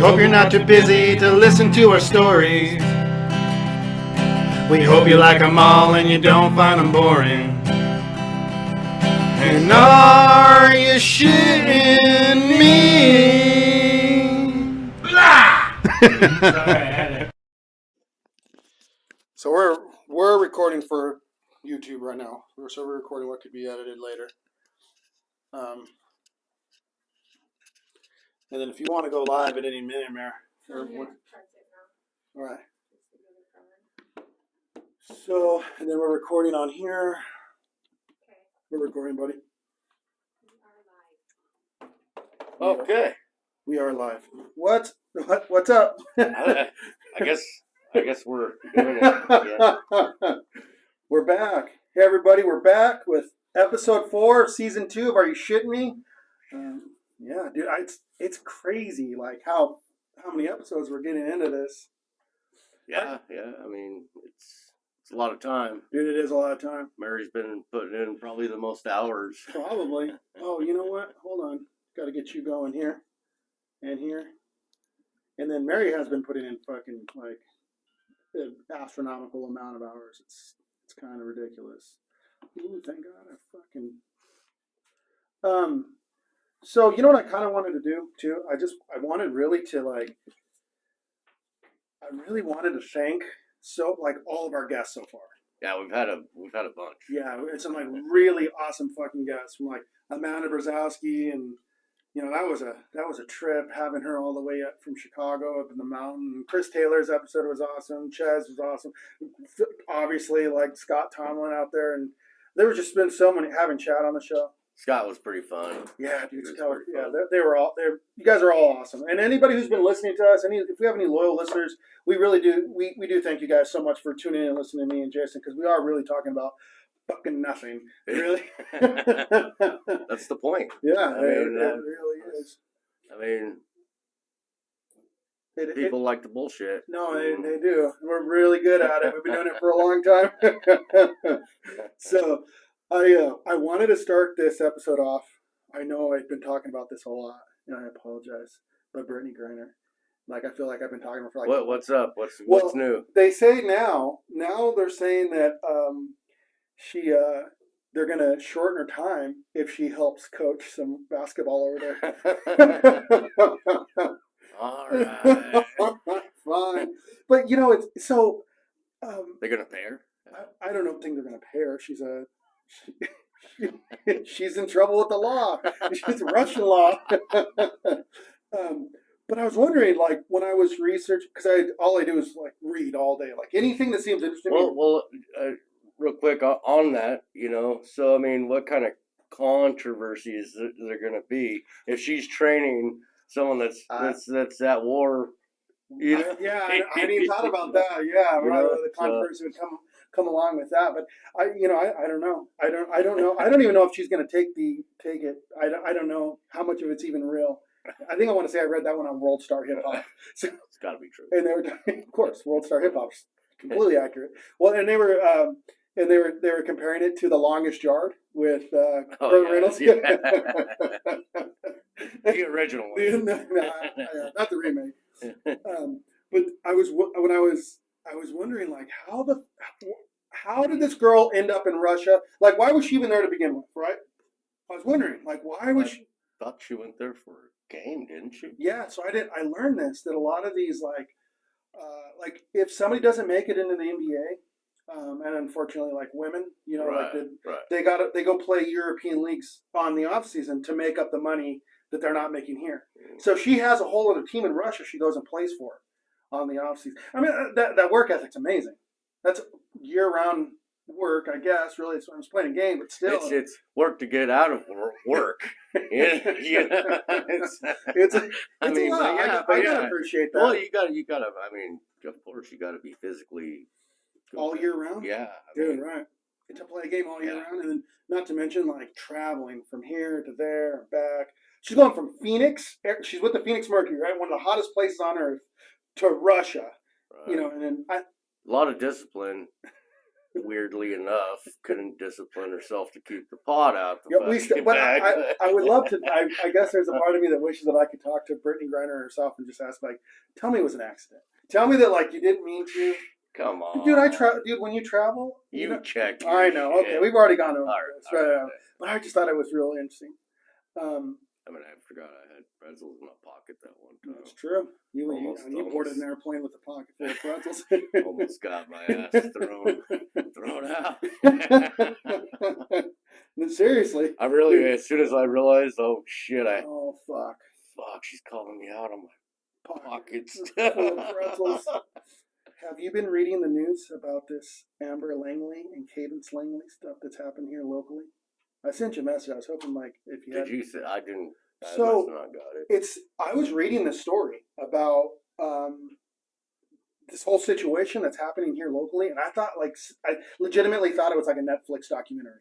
hope you're not too busy to listen to our stories. We hope you like them all and you don't find them boring. And are you shitting me? Blah! So we're recording for YouTube right now. So we're recording what could be edited later. And then if you want to go live at any minute, Mare. All right. So, and then we're recording on here. We're recording, buddy. Okay. We are live. What's up? I guess we're doing it. Yeah. We're back. Hey, everybody, we're back with episode 4 of season 2 of Are You Shitting Me? Yeah, dude, it's crazy, like how many episodes we're getting into this. Yeah. I mean, it's a lot of time. Dude, it is a lot of time. Mary's been putting in probably the most hours. Probably. Oh, you know what? Hold on. Got to get you going here and here. And then Mary has been putting in fucking like an astronomical amount of hours. It's kind of ridiculous. Ooh, thank God I fucking. So you know what I kind of wanted to do too? I wanted really to like. I really wanted to thank all of our guests so far. Yeah, we've had a bunch. Yeah, it's some like really awesome fucking guests from like Amanda Brzezowski, and you know that was a trip having her all the way up from Chicago up in the mountain. Chris Taylor's episode was awesome. Chaz was awesome. Obviously, like Scott Tomlin out there, and there was just been so many having Chad on the show. Scott was pretty fun. Yeah, dude. They were all there. You guys are all awesome. And anybody who's been listening to us, if we have any loyal listeners, we really do. We do thank you guys so much for tuning in and listening to me and Jason, because we are really talking about fucking nothing. Really. That's the point. Yeah, it really is. I mean, people like the bullshit. No, they do. We're really good at it. We've been doing it for a long time. So. I wanted to start this episode off. I know I've been talking about this a lot, and I apologize. But Brittany Griner, like I feel like I've been talking about for like. What's up? What's new? They say now they're saying that they're gonna shorten her time if she helps coach some basketball over there. All right. Fine, but you know it's so. They're gonna pay her. I don't think they're gonna pay her. She's in trouble with the law. She's Russian law. But I was wondering, like, when I was researching, because all I do is like read all day, like anything that seems interesting. Well, real quick on that, you know. So I mean, what kind of controversies is there going to be if she's training someone that's at war? You know? Yeah, I hadn't even thought about that. Yeah, right. The controversy would come along with that, but I don't know. I don't know. I don't even know if she's going to take it. I don't know how much of it's even real. I think I want to say I read that one on World Star Hip Hop. So, it's got to be true. And they were, of course, World Star Hip Hop's completely accurate. Well, and they were comparing it to The Longest Yard with Burt Reynolds. Yeah. The original one. Not the remake. But I was wondering, like, how did this girl end up in Russia? Like, why was she even there to begin with, right? I was wondering, like, why was she? Thought she went there for a game, didn't she? Yeah, so I learned this, that a lot of these, like if somebody doesn't make it into the NBA, and unfortunately, like women, you know, they go play European leagues on the off season to make up the money that they're not making here. So she has a whole other team in Russia she goes and plays for on the off season. I mean, that work ethic's amazing. That's year-round work, I guess. Really, I'm just playing a game, but still, it's work to get out of work. Yeah. It's a lot. I gotta appreciate that. Well, you gotta. I mean, of course, you gotta be physically all year round. Yeah, dude, right. To play a game all year round, and then not to mention like traveling from here to there and back. She's going from Phoenix. She's with the Phoenix Mercury, right? One of the hottest places on earth, to Russia. Right. You know, and then a lot of discipline. weirdly enough, couldn't discipline herself to keep the pot out the but I would love to. I guess there's a part of me that wishes that I could talk to Brittany Griner herself and just ask, like, tell me it was an accident. Tell me that, like, you didn't mean to. Come on, dude. When you travel, you check. I know. Shit. Okay, we've already gone over this, right. But I just thought it was real interesting. I mean, I forgot I had pretzels in my pocket that one time. That's true. You boarded an airplane with a pocket full of pretzels. Almost got my ass thrown out. Seriously. I really, as soon as I realized, oh shit, oh fuck, she's calling me out on my pockets. Full of pretzels. Have you been reading the news about this Amber Langley and Cadence Langley stuff that's happened here locally? I sent you a message. I was hoping, like, if you had. Did you say I didn't? I so must not got it. I was reading this story about this whole situation that's happening here locally, and I thought, like, I legitimately thought it was like a Netflix documentary,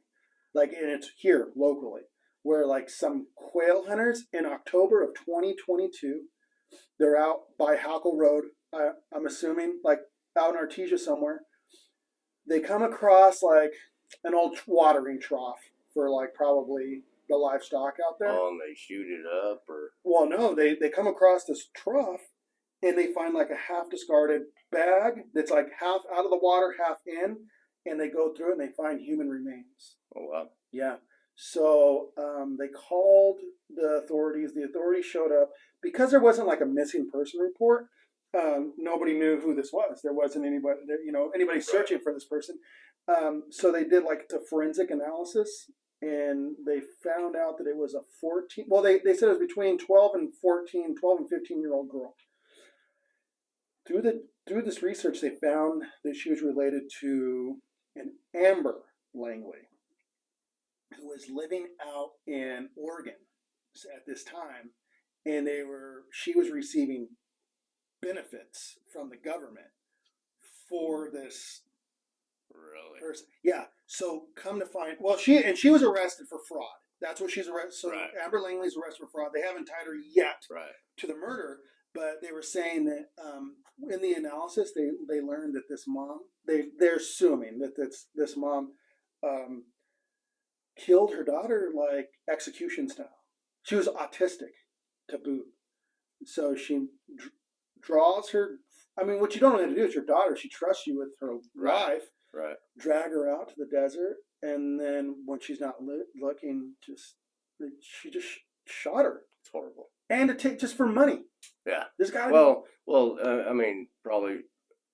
like, and it's here locally, where like some quail hunters in October of 2022, they're out by Hackle Road. I'm assuming, like, out in Artesia somewhere. They come across like an old watering trough for, like, probably the livestock out there. Oh, and they shoot it up, or? Well, no, they come across this trough, and they find like a half discarded bag that's like half out of the water, half in, and they go through it and they find human remains. Oh wow. Yeah. So they called the authorities. The authorities showed up because there wasn't like a missing person report. Nobody knew who this was. There wasn't anybody searching for this person. So they did like the forensic analysis, and they found out that it was a 14. Well, they said it was between 12 and 15-year-old girl. Through this research, they found that she was related to an Amber Langley, who was living out in Oregon at this time, and she was receiving benefits from the government for this person. Yeah. So come to find, well, she was arrested for fraud. That's what she's arrested. So right. Amber Langley's arrested for fraud. They haven't tied her yet to the murder, but they were saying that in the analysis they learned that this mom, they're assuming that this mom killed her daughter like execution style. She was autistic to boot, so she draws her. I mean, what you don't have to do is your daughter. She trusts you with her life. Right. Drag her out to the desert, and then when she's not looking, she just shot her. It's horrible. And to take just for money. Yeah. There's got to be. I mean, probably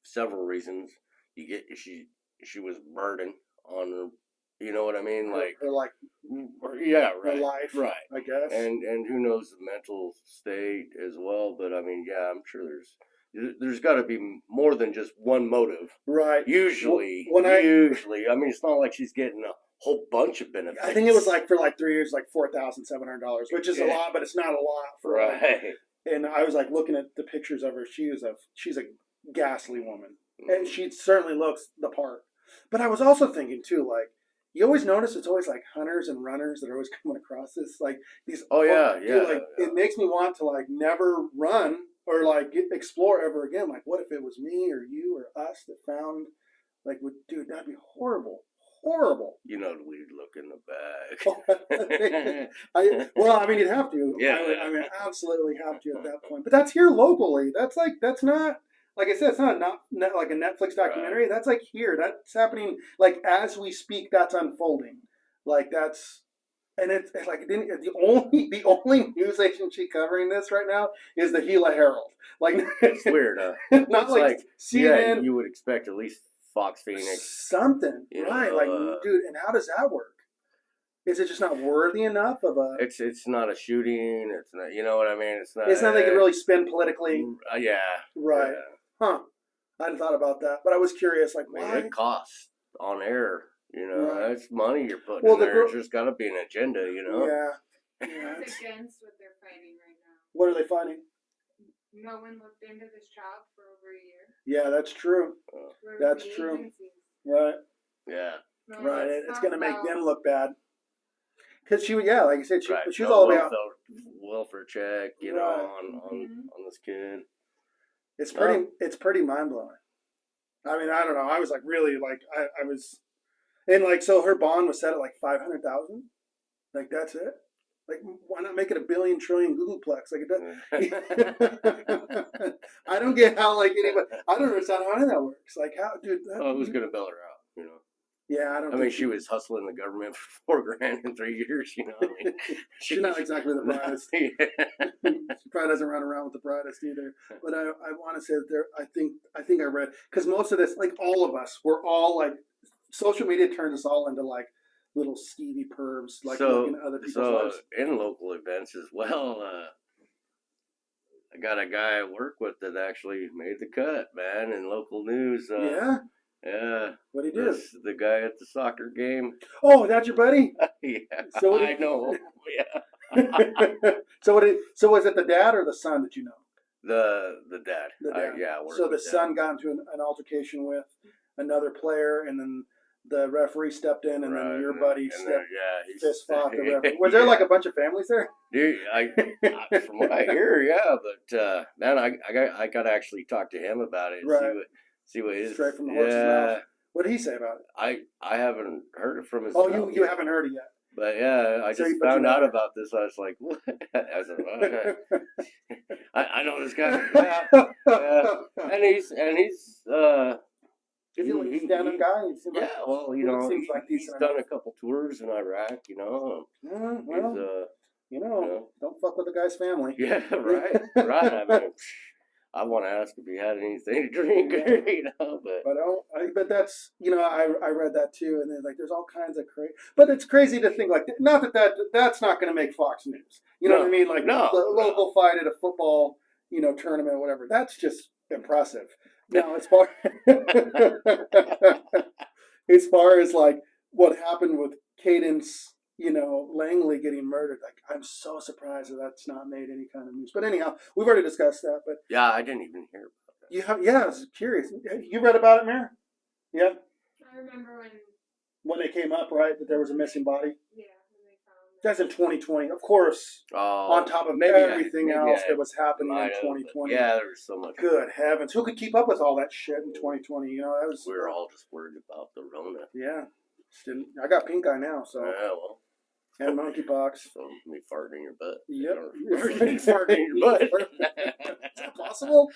several reasons. She was burdened on her. You know what I mean? Like her life. Right. I guess. And who knows the mental state as well? But I mean, yeah, I'm sure there's got to be more than just one motive. Right. Usually. I mean, it's not like she's getting a whole bunch of benefits. I think it was like for like 3 years, like $4,700, which is a lot, but it's not a lot for and I was like looking at the pictures of her. She's a ghastly woman, and she certainly looks the part. But I was also thinking too, like, you always notice it's always like hunters and runners that are always coming across this, like these. Oh yeah, dude, like it makes me want to like never run or like explore ever again. Like, what if it was me or you or us that found, like, dude, that'd be horrible. You know, we'd look in the bag. I mean, you'd have to. Yeah. I mean, absolutely have to at that point. But that's here locally. That's not. Like I said, it's not like a Netflix documentary. Right. That's like here. That's happening like as we speak. That's unfolding. Like that's, and it's like the only news agency covering this right now is the Gila Herald. Like it's weird, huh? Not it's like CNN. Yeah, you would expect at least Fox Phoenix something, right? Like, dude, and how does that work? Is it just not worthy enough of a? It's not a shooting. It's not. You know what I mean? It's not. It's not they can really spin politically. Yeah. Right. Yeah. Huh. I hadn't thought about that, but I was curious. Like, why? It costs on air. You know, that's money you're putting in there. There's just got to be an agenda. You know. Yeah. It's against what they're fighting right now. What are they fighting? No one looked into this child for over a year. Yeah, that's true. That's true. Agencies. Right. Yeah. No, right. It's going to make them look bad. Because she, like you said, she was no all about welfare check, you know, on this kid. It's pretty mind blowing. I mean, I don't know. I was like really like I was, and like so her bond was set at like 500,000. Like that's it. Like why not make it a billion trillion Googleplex? Like it does. I don't get how like anybody. I don't understand how that works. Like how, dude. Who's gonna bail her out? You know. Yeah, I don't. I mean, she was hustling the government for $4,000 in 3 years. You know, I mean, she's not exactly the brightest. Yeah. She probably doesn't run around with the brightest either. But I want to say that there. I think I read because most of this, like all of us, we're all like social media turns us all into like little skeevy pervs, like looking at other people's lives. In local events as well, I got a guy I work with that actually made the cut, man, in local news. Yeah. Yeah. What'd he do? The guy at the soccer game. Oh, that's your buddy? Yeah. So I know. Yeah. So was it the dad or the son that you know? The dad. The dad. Yeah. So the son got into an altercation with another player, and then the referee stepped in, and then your buddy fist fought the referee. Was there like a bunch of families there? Dude, from what I hear, yeah, but man, I got to actually talk to him about it. And right. See what his straight from the horse's mouth. What did he say about it? I haven't heard it from his. Oh, you haven't heard it yet. But yeah, I just found out about this. I was like, what? I said, okay. I know this guy. Yeah. And he's is he like a stand-up guy? Yeah, well, you know, he's done a couple tours in Iraq, you know. Well, you know, don't fuck with the guy's family. Yeah, right. I mean, I want to ask if he had anything to drink, you know, but that's, you know, I read that too, and then like there's all kinds of crazy, but it's crazy to think like not that's not going to make Fox News, you know what I mean? Like the local fight at a football, you know, tournament, or whatever. That's just impressive. Now as far as like what happened with Cadence, you know, Langley getting murdered, like I'm so surprised that that's not made any kind of news. But anyhow, we've already discussed that. But yeah, I didn't even hear about that. Yeah, I was curious. You read about it, Mary? Yeah. I remember when they came up, right? That there was a missing body. Yeah, when they found it. That's in 2020, of course. On top of everything else that was happening in 2020. Yeah, there was so much. Good heavens, who could keep up with all that shit in 2020? You know, that was. We were all just worried about the Rona. Yeah. I got pink eye now, so. Yeah, well. And monkeypox. So me farting in your butt. Yep. Farting in your butt. Is that possible?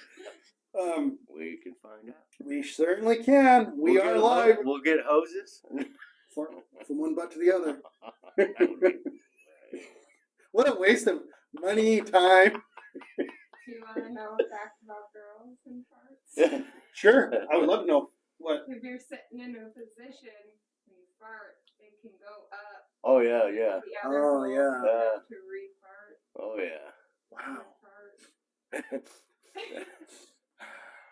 We can find out. We certainly can. We are live. We'll get hoses. From one butt to the other. What a waste of money, time. Do you want to know facts about girls and farts? Sure. I would love to know what. If you're sitting in a position and you fart, it can go up. Oh, yeah. Oh, yeah. To re-fart. Oh, yeah. Wow.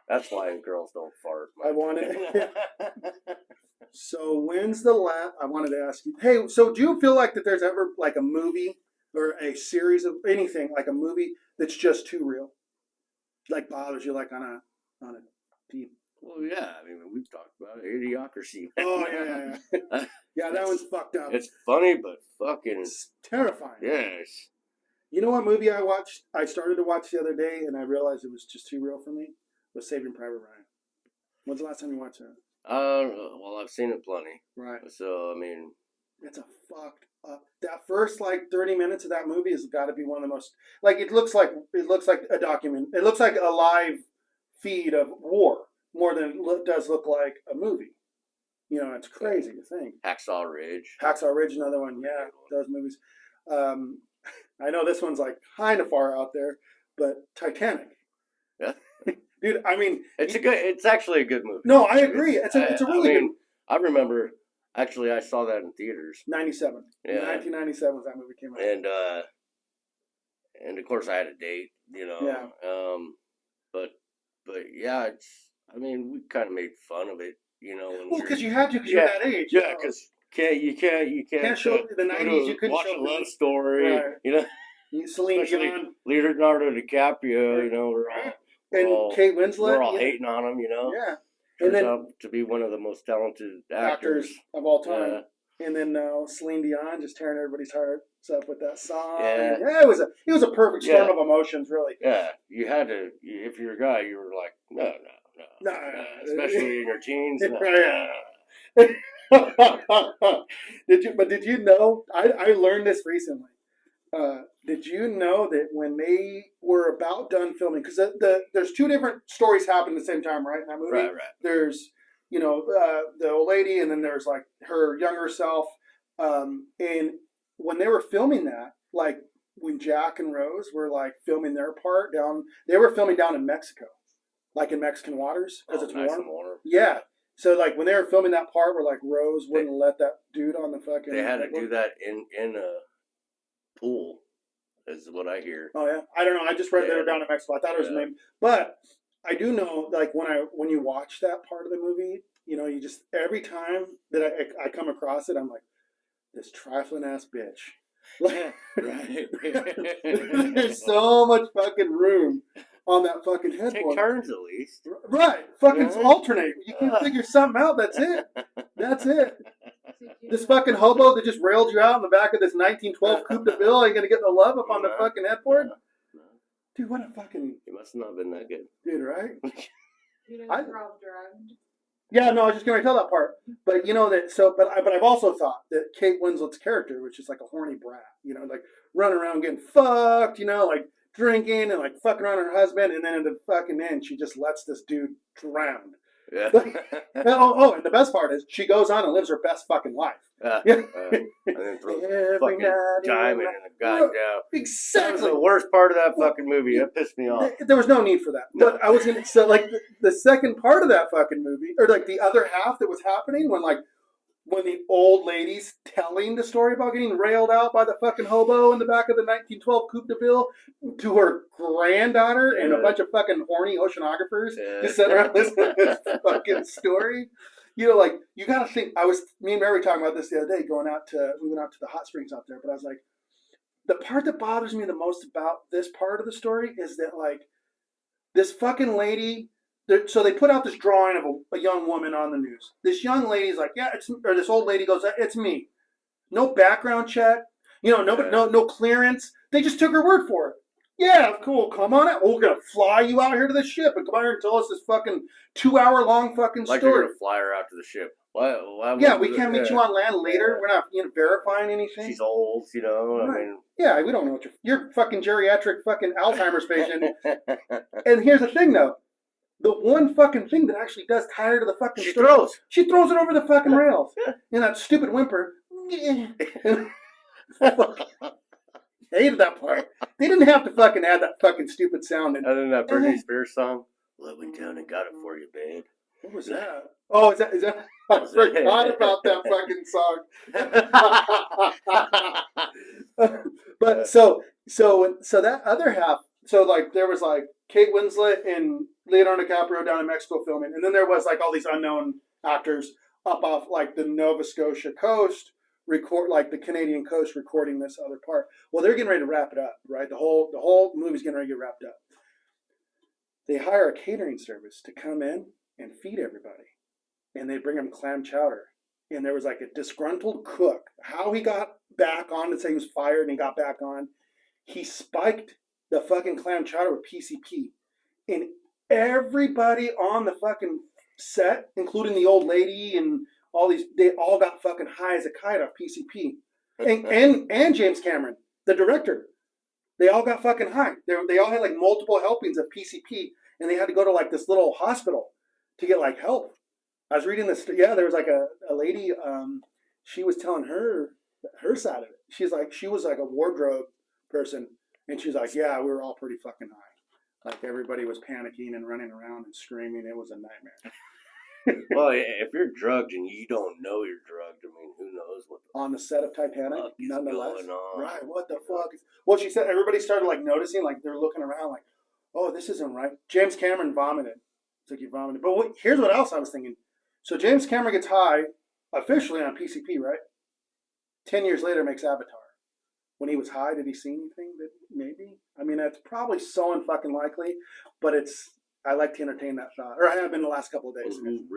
That's why girls don't fart. I wanted. So when's the last? I wanted to ask you. Hey, so do you feel like that there's ever like a movie or a series of anything like a movie that's just too real, like bothers you like on a deep? Well, yeah. I mean, we've talked about it. Idiocracy. Oh yeah. Yeah, that one's fucked up. It's funny, but fucking it's terrifying. Yes. You know what movie I watched? I started to watch the other day, and I realized it was just too real for me. Was Saving Private Ryan. When's the last time you watched that? Well, I've seen it plenty. Right. So I mean, it's a fucked up. That first like 30 minutes of that movie has got to be one of the most like it looks like a document. It looks like a live feed of war more than it does look like a movie. You know, it's crazy to think. Hacksaw Ridge, another one. Yeah, those movies. I know this one's like kind of far out there, but Titanic. Yeah. Dude, I mean, it's actually a good movie. No, I agree. It's a really good. I remember actually I saw that in theaters. 97. Yeah. 1997 was that movie came out. And of course I had a date, you know. Yeah. But yeah, I mean, we kind of made fun of it, you know. Well, because you had to, because you're that age. Yeah, because you can't show the 90s. You couldn't watch show a love story, right. you know. Celine Dion, Leonardo DiCaprio, you know, Kate Winslet. We're all hating on him, you know. Yeah. Turns out to be one of the most talented actors of all time. And then Celine Dion just tearing everybody's hearts up with that song. Yeah. It was a perfect storm of emotions, really. Yeah. You had to, if you're a guy, you were like, no. especially in your teens. No. Did you know? I learned this recently. Did you know that when they were about done filming, because there's two different stories happening at the same time, right? In that movie, Right. There's the old lady, and then there's like her younger self. And when they were filming that, like when Jack and Rose were like filming their part they were filming down in Mexico, like in Mexican waters because it's nice warm. And warm. Yeah. So like when they were filming that part where like Rose wouldn't let that dude on the fucking. They had to do that in a pool, is what I hear. Oh yeah, I don't know. I just read they were down in Mexico. I thought it was maybe, but I do know like when you watch that part of the movie, you just every time that I come across it, I'm like, this trifling ass bitch. Like, Right. there's so much fucking room on that fucking headboard. Take turns at least. Right. Fucking alternate. You can figure something out. That's it. That's it. This fucking hobo that just railed you out in the back of this 1912 Coupe de Ville ain't gonna get no love up on the fucking headboard? No. Dude, what a fucking... He must not have been that good. Dude, right? You know, they're all drugged. Yeah, no, I was just gonna tell that part. But but I've also thought that Kate Winslet's character, which is like a horny brat, like running around getting fucked, like drinking and like fucking around her husband, and then in the fucking end, she just lets this dude drown. Yeah. And the best part is she goes on and lives her best fucking life. And then throws fucking diamond in the goddamn. Exactly. That was the worst part of that fucking movie. That pissed me off. There was no need for that. No. But I was gonna like the second part of that fucking movie, or like the other half that was happening when the old lady's telling the story about getting railed out by the fucking hobo in the back of the 1912 Coupe de Ville to her granddaughter and a bunch of fucking horny oceanographers just sitting around listening to this fucking story. You gotta think. Me and Mary were talking about this the other day. We went out to the hot springs out there, but I was like, the part that bothers me the most about this part of the story is that like this fucking lady. So they put out this drawing of a young woman on the news. This young lady's like, this old lady goes, it's me. No background check, no clearance. They just took her word for it. Yeah, cool. Come on out. We're gonna fly you out here to the ship and come out here and tell us this fucking 2-hour long fucking story. Like you're gonna fly her out to the ship. Why yeah, we can't meet you on land later. We're not verifying anything. She's old, Right. I mean, yeah, we don't know what you're fucking geriatric fucking Alzheimer's patient. And here's the thing, though. The one fucking thing that actually does tie her to the fucking story. She throws it over the fucking rails. And that stupid whimper. Hated that part. They didn't have to fucking add that fucking stupid sound in. And then that Britney Spears song. Well, I went down and got it for you, babe. What was that? Oh, is that? I forgot about that fucking song. But so that other half. So like there was like Kate Winslet and Leonardo DiCaprio down in Mexico filming, and then there was like all these unknown actors up off like the Nova Scotia coast, the Canadian coast, recording this other part. Well, they're getting ready to wrap it up, right? The whole movie's getting ready to get wrapped up. They hire a catering service to come in and feed everybody, and they bring them clam chowder. And there was like a disgruntled cook. How he got back on to say he was fired and he got back on, he spiked the fucking clam chowder with PCP. And everybody on the fucking set, including the old lady and all these, they all got fucking high as a kite off PCP. And James Cameron, the director. They all got fucking high. They all had like multiple helpings of PCP, and they had to go to like this little hospital to get like help. I was reading this. Yeah, there was like a lady. She was telling her side of it. She was like a wardrobe person, and she's like, yeah, we were all pretty fucking high. Like everybody was panicking and running around and screaming. It was a nightmare. Well, if you're drugged and you don't know you're drugged, I mean, who knows what on the set of Titanic, nonetheless. Going on. Right? What the fuck? Well, she said everybody started like noticing, like they're looking around, like, oh, this isn't right. James Cameron vomited. It's like he vomited. But here's what else I was thinking. So James Cameron gets high officially on PCP, right? 10 years later, makes Avatar. When he was high, did he see anything that maybe? I mean, it's probably so unfucking likely, but I like to entertain that thought. Or I have been the last couple of days. Who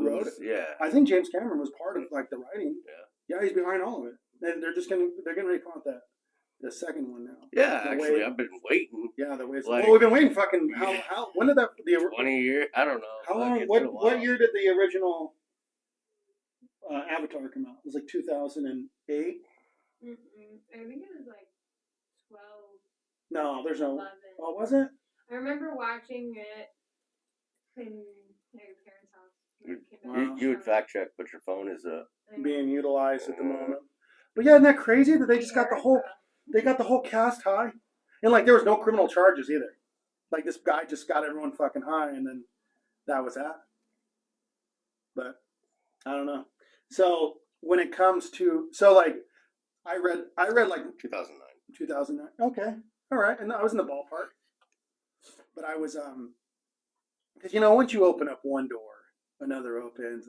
wrote it? Yeah. I think James Cameron was part of like the writing. Yeah, he's behind all of it. They're getting ready to come out that. the second one now. Yeah, The actually, wave. I've been waiting Yeah, the waves. like- well, we've been waiting. Fucking how? When did that? 20 years. I don't know. How Fuck, long? it's been a What while. year did the original Avatar come out? It was like 2008. I think it was like 12, No, there's no. 11. Oh, was it? I remember watching it in your parents' house. when it came out. You would fact check, but your phone is I know. Being utilized at the moment. But yeah, isn't that crazy that they just got the whole cast high, and like there was no criminal charges either. Like this guy just got everyone fucking high, and then that was that. But I don't know. So when it comes to like I read like 2009. 2009. Okay, all right, and I was in the ballpark. But I was because once you open up one door, another opens,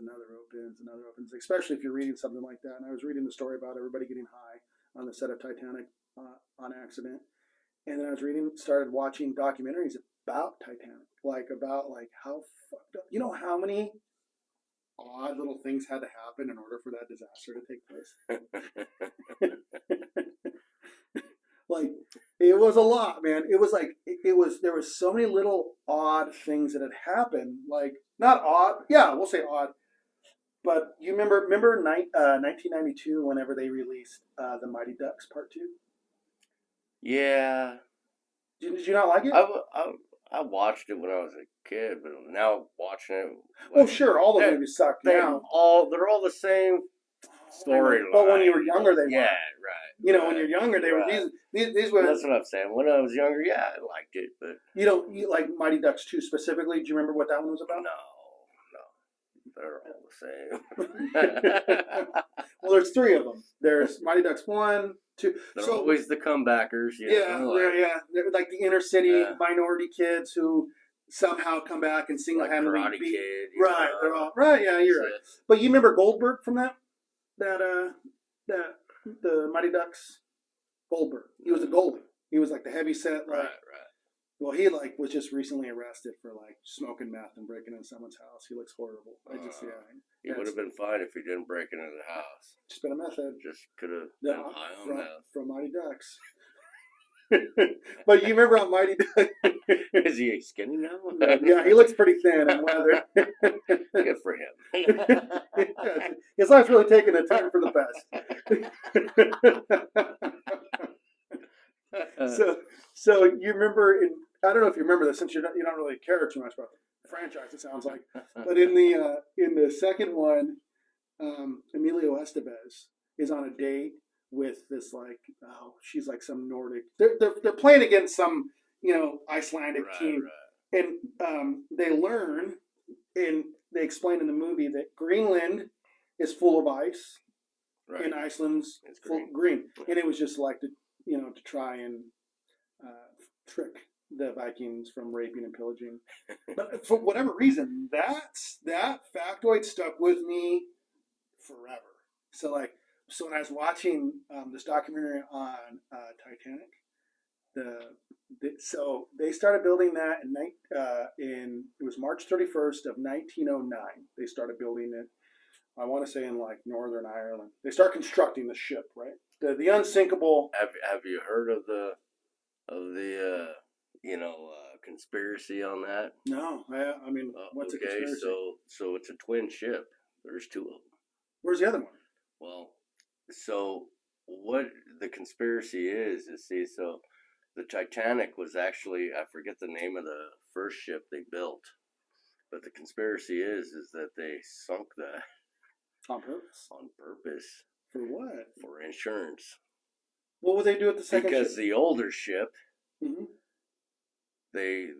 especially if you're reading something like that. And I was reading the story about everybody getting high on the set of Titanic on accident, and then I started watching documentaries about Titanic, about how fucked up. How many odd little things had to happen in order for that disaster to take place. Like it was a lot, man. It was like there was so many little odd things that had happened. Like not odd, yeah, we'll say odd. But you remember 1992 whenever they released the Mighty Ducks Part 2? Yeah. Did you not like it? I watched it when I was a kid, but now watching it. Oh sure, all the movies suck now. They're all the same storyline. But when you were younger, they were. Yeah, right. When you're younger, they were these were. That's what I'm saying. When I was younger, yeah, I liked it, but you like Mighty Ducks 2 specifically. Do you remember what that one was about? No, they're all the same. Well, there's 3 of them. There's Mighty Ducks 1, 2. They're always the comebackers. Yeah. They're like the inner city minority kids who somehow come back and single-handedly Karate beat. Kid. Right, they're all right. Yeah, you're right. But you remember Goldberg from that the Mighty Ducks. Goldberg. He was a goalie. He was like the heavy set. Right. Well, he was just recently arrested for smoking meth and breaking into someone's house. He looks horrible. He would have been fine if he didn't break into the house. Just been a meth head. Just could have been high on meth. From Mighty Ducks. But you remember on Mighty Ducks? Is he skinny now? Yeah, he looks pretty thin and weathered. Good for him. His life's really taken a turn for the best. So you remember I don't know if you remember this since you don't really care too much about the franchise. It sounds like, but in the second one, Emilio Estevez is on a date with this she's like some Nordic. They're playing against some Icelandic team, and they learn and they explain in the movie that Greenland is full of ice, and Iceland's full of green, and it was just selected to try and trick the Vikings from raping and pillaging. But for whatever reason, that factoid stuck with me forever. So when I was watching this documentary on Titanic, so they started building that in it was March 31st of 1909. They started building it. I want to say in Northern Ireland. They start constructing the ship, right? The unsinkable. Have you heard of the conspiracy on that? No, I mean, what's a conspiracy? So it's a twin ship. There's 2 of them. Where's the other one? Well, so what the conspiracy is so the Titanic was actually, I forget the name of the first ship they built, but the conspiracy is that they sunk that on purpose. On purpose. For what? For insurance. What would they do at the second ship? Because the older ship, they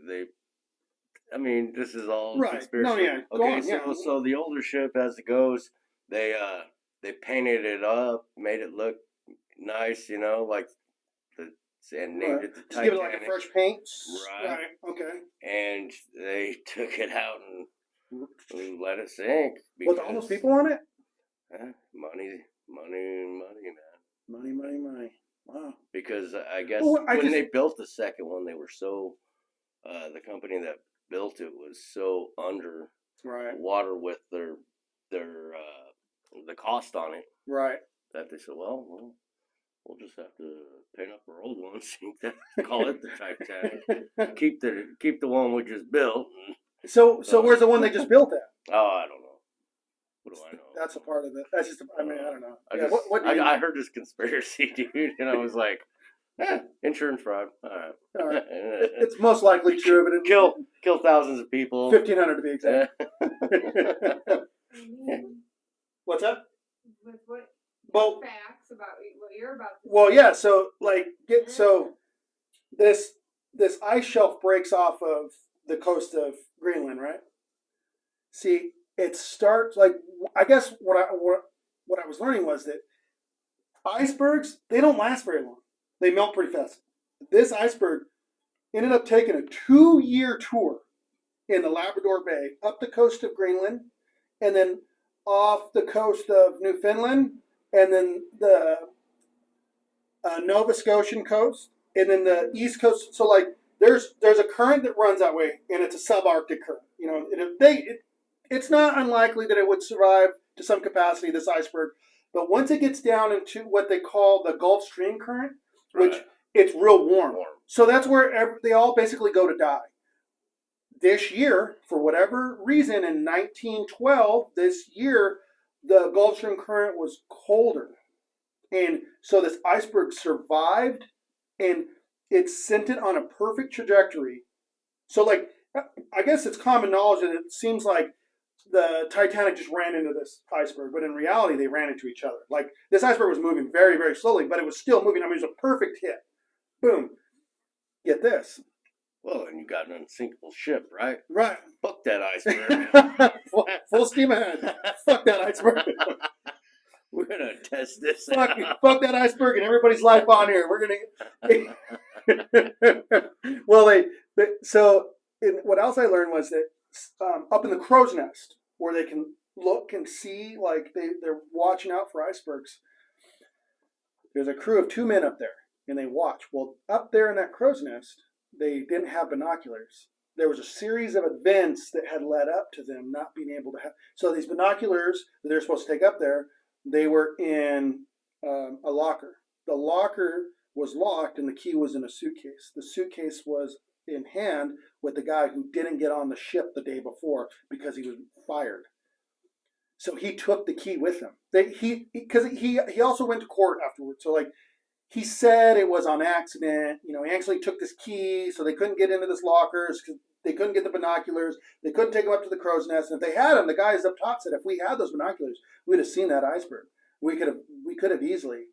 I mean, this is all conspiracy. No, yeah. Okay, so the older ship, as it goes, they painted it up, made it look nice, and named it the Titanic. Just give it a fresh paint. Right. Okay. And they took it out and let it sink. With all those people on it? Money, man. Money. Wow. Because I guess when they built the second one, they were so the company that built it was so under water with their the cost on it. Right. That they said, well, we'll just have to paint up don't sink that. Call it the Titanic. Keep the one we just built. So where's the one they just built at? Oh, I don't know. What do I know? That's a part of it. That's just. I mean, I don't know. I heard this conspiracy, dude, and I was like, insurance fraud. All right. All right. It's most likely true, but it kill thousands of people. 1,500 to be exact. What's that? With what Well, facts about what you're about to well, say. yeah. So this ice shelf breaks off of the coast of Greenland, right? See, it starts like I guess what I was learning was that icebergs, they don't last very long. They melt pretty fast. This iceberg ended up taking a 2-year tour in the Labrador Bay up the coast of Greenland, and then off the coast of Newfoundland, and then the Nova Scotian coast, and then the east coast. So like there's a current that runs that way, and it's a subarctic current. You know, it's not unlikely that it would survive to some capacity, this iceberg. But once it gets down into what they call the Gulf Stream current, which it's real warm. So that's where they all basically go to die. This year, for whatever reason, in 1912, this year, the Gulf Stream current was colder. And so this iceberg survived, and it sent it on a perfect trajectory. So, like, I guess it's common knowledge that it seems like the Titanic just ran into this iceberg, but in reality, they ran into each other. Like, this iceberg was moving very, very slowly, but it was still moving. I mean, it was a perfect hit. Boom. Get this. Well, and you got an unsinkable ship, right? Right. Fuck that iceberg. Full steam ahead. Fuck that iceberg. We're gonna test this. Fuck that iceberg and everybody's life on here. We're gonna. Well, what else I learned was that up in the crow's nest, where they can look and see, like they're watching out for icebergs. There's a crew of 2 men up there, and they watch. Well, up there in that crow's nest, they didn't have binoculars. There was a series of events that had led up to them not being able to have. So these binoculars that they're supposed to take up there, they were in a locker. The locker was locked, and the key was in a suitcase. The suitcase was in hand with the guy who didn't get on the ship the day before because he was fired. So he took the key with him. He also went to court afterwards. So like, he said it was on accident. You know, he actually took this key, so they couldn't get into this lockers because they couldn't get the binoculars. They couldn't take him up to the crow's nest. And if they had him, the guys up top said, if we had those binoculars, we'd have seen that iceberg. We could have easily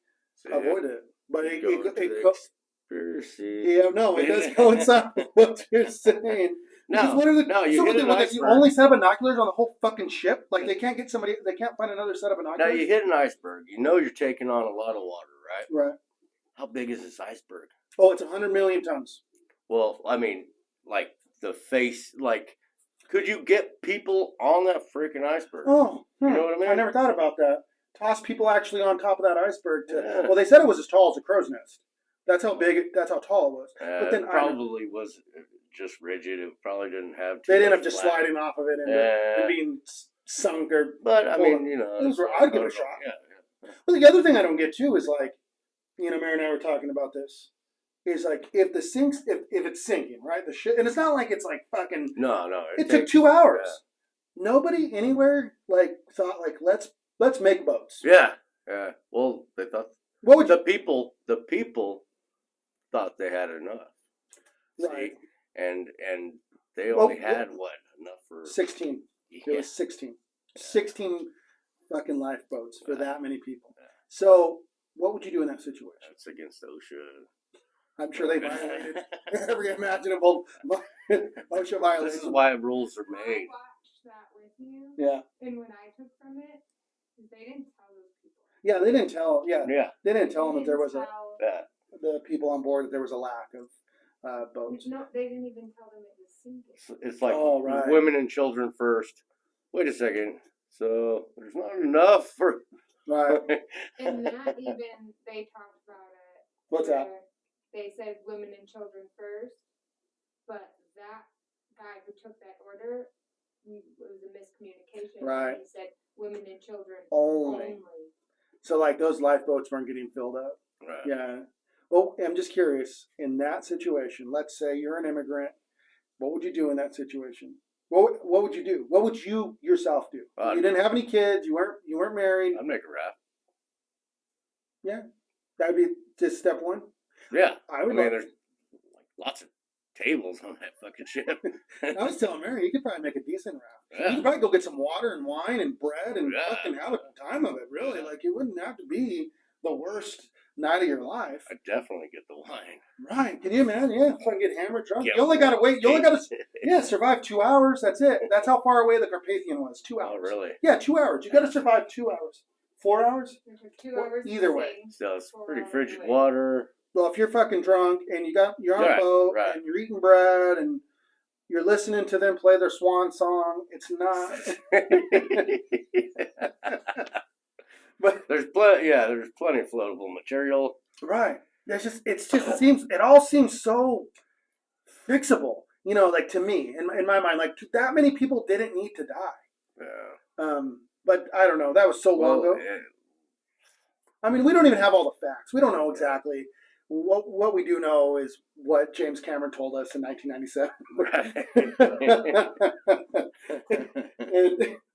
avoided it. But it conspiracy. Yeah, no, it does coincide with what you're saying. You only set binoculars on the whole fucking ship. Like they can't find another set of binoculars. Now you hit an iceberg. You know you're taking on a lot of water, right? Right. How big is this iceberg? Oh, it's 100 million tons. Well, I mean, like the face, like, could you get people on that freaking iceberg? Oh, you know what I mean? I never thought about that. Toss people actually on top of that iceberg. Well, they said it was as tall as a crow's nest. That's how tall it was. But then it probably was just rigid. It probably didn't have. They didn't have just sliding off of it and being sunk or. But I mean, you know, I'd give it a shot. Yeah. Well, the other thing I don't get too is like, you know, Mary and I were talking about this. Is like if it's sinking, right? The ship, and it's not like it's like fucking. No. It took 2 hours. Yeah. Nobody anywhere like thought like let's make boats. Yeah. Well, they thought. What would the people thought they had enough, right? See? And they only had enough for 16. Yeah. There was 16. 16 fucking lifeboats for that many people. Yeah. So what would you do in that situation? That's against OSHA. I'm sure they violated every imaginable OSHA violation. This is why rules are made. I watched that with you. Yeah. And when I took from it, they didn't tell those people. Yeah, they didn't tell. Yeah. They didn't tell them that there was the people on board that there was a lack of boats. No, they didn't even tell them it was sinking. It's like women and children first. Wait a second. So there's not enough for. Right. And not even they talked about it. What's that? They said women and children first, but that guy who took that order, it was a miscommunication. Right. He said women and children only. So like those lifeboats weren't getting filled up. Right. Yeah. Oh, I'm just curious. In that situation, let's say you're an immigrant. What would you do in that situation? What would you do? What would you yourself do? You didn't have any kids. You weren't married. I'd make a raft. Yeah, that would be just step one. Yeah, I mean, there's like lots of tables on that fucking ship. I was telling Mary, you could probably make a decent raft. Yeah. You could probably go get some water and wine and bread and Yeah. fucking have a time of it. Really, Yeah. like it wouldn't have to be the worst night of your life. I'd definitely get the wine. Right? Can you imagine? Yeah, fucking get hammered drunk. Yeah. You only gotta wait. You only gotta survive 2 hours. That's it. That's how far away the Carpathian was. 2 hours. Oh, really? Yeah, 2 hours. You gotta survive 2 hours. 4 hours? For 2 Well, hours. either way. So it's 4 pretty hours frigid away. water. Well, if you're fucking drunk and you're on a Right, boat right. and you're eating bread and you're listening to them play their swan song, it's not. But there's plenty of floatable material. right, it all seems so fixable. You know, like to me, in my mind, like that many people didn't need to die. Yeah. But I don't know. That was so long ago. I mean, we don't even have all the facts. We don't know exactly. What we do know is what James Cameron told us in 1997.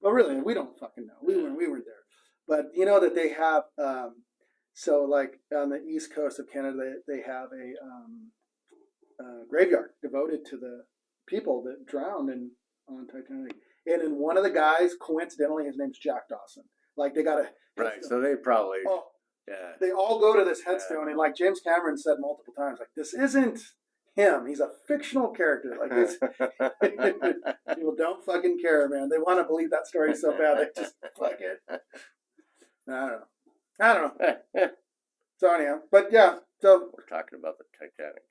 But really, we don't fucking know. We weren't there. But you know that they have. So like on the east coast of Canada, they have a graveyard devoted to the people that drowned on Titanic. And then one of the guys, coincidentally, his name's Jack Dawson. Like they got a Right. So they probably. Oh, Yeah. they all go to this headstone, and like James Cameron said multiple times, like this isn't him. He's a fictional character. Like this, people don't fucking care, man. They want to believe that story so bad, they just fuck it. I don't know. So anyhow, but yeah, so We're talking about the Titanic.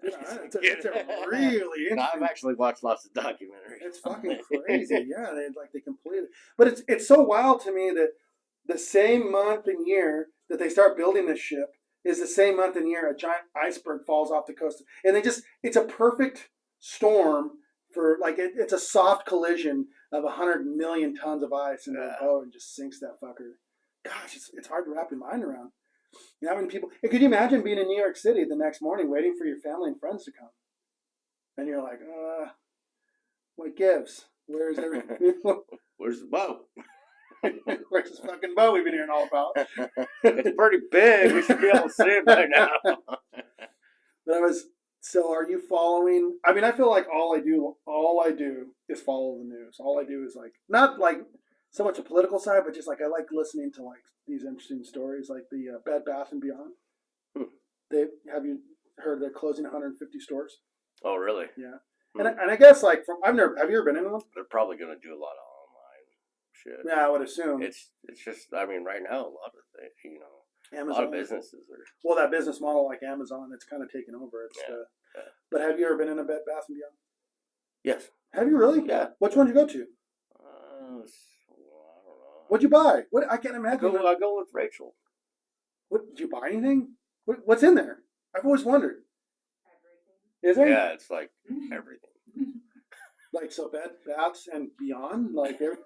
it's a really No, I've interesting. actually watched lots of documentaries. It's fucking crazy. Yeah, they completed it. But it's so wild to me that the same month and year that they start building this ship is the same month and year a giant iceberg falls off the coast. And it's a perfect storm for, like, it's a soft collision of 100 million tons of ice into a boat and just sinks that fucker. Gosh, it's hard to wrap your mind around. You know how many people, could you imagine being in New York City the next morning waiting for your family and friends to come? And you're like, what gives? Where's everything? Where's the boat? Where's this fucking boat we've been hearing all about? It's pretty big. We should be able to see it by now. But so are you following? I mean, I feel like all I do is follow the news. All I do is like, not like so much a political side, but just like I like listening to like these interesting stories, like the Bed Bath and Beyond. Have you heard they're closing 150 stores? Oh, really? Yeah. And I guess like have you ever been in one? They're probably going to do a lot of online shit. Yeah, I would assume. It's just, I mean, right now, a lot of things, Amazon. a lot of businesses are. Well, that business model like Amazon, it's kind of taken over. It's But have you ever been in a Bed Bath and Beyond? Yes. Have you really? Yeah. Which one did you go to? I don't know. What'd you buy? What I can't imagine. I go with Rachel. What did you buy anything? What's in there? I've always wondered. Everything. Is there? Yeah, it's like everything. Like so Bed Baths and Beyond, like so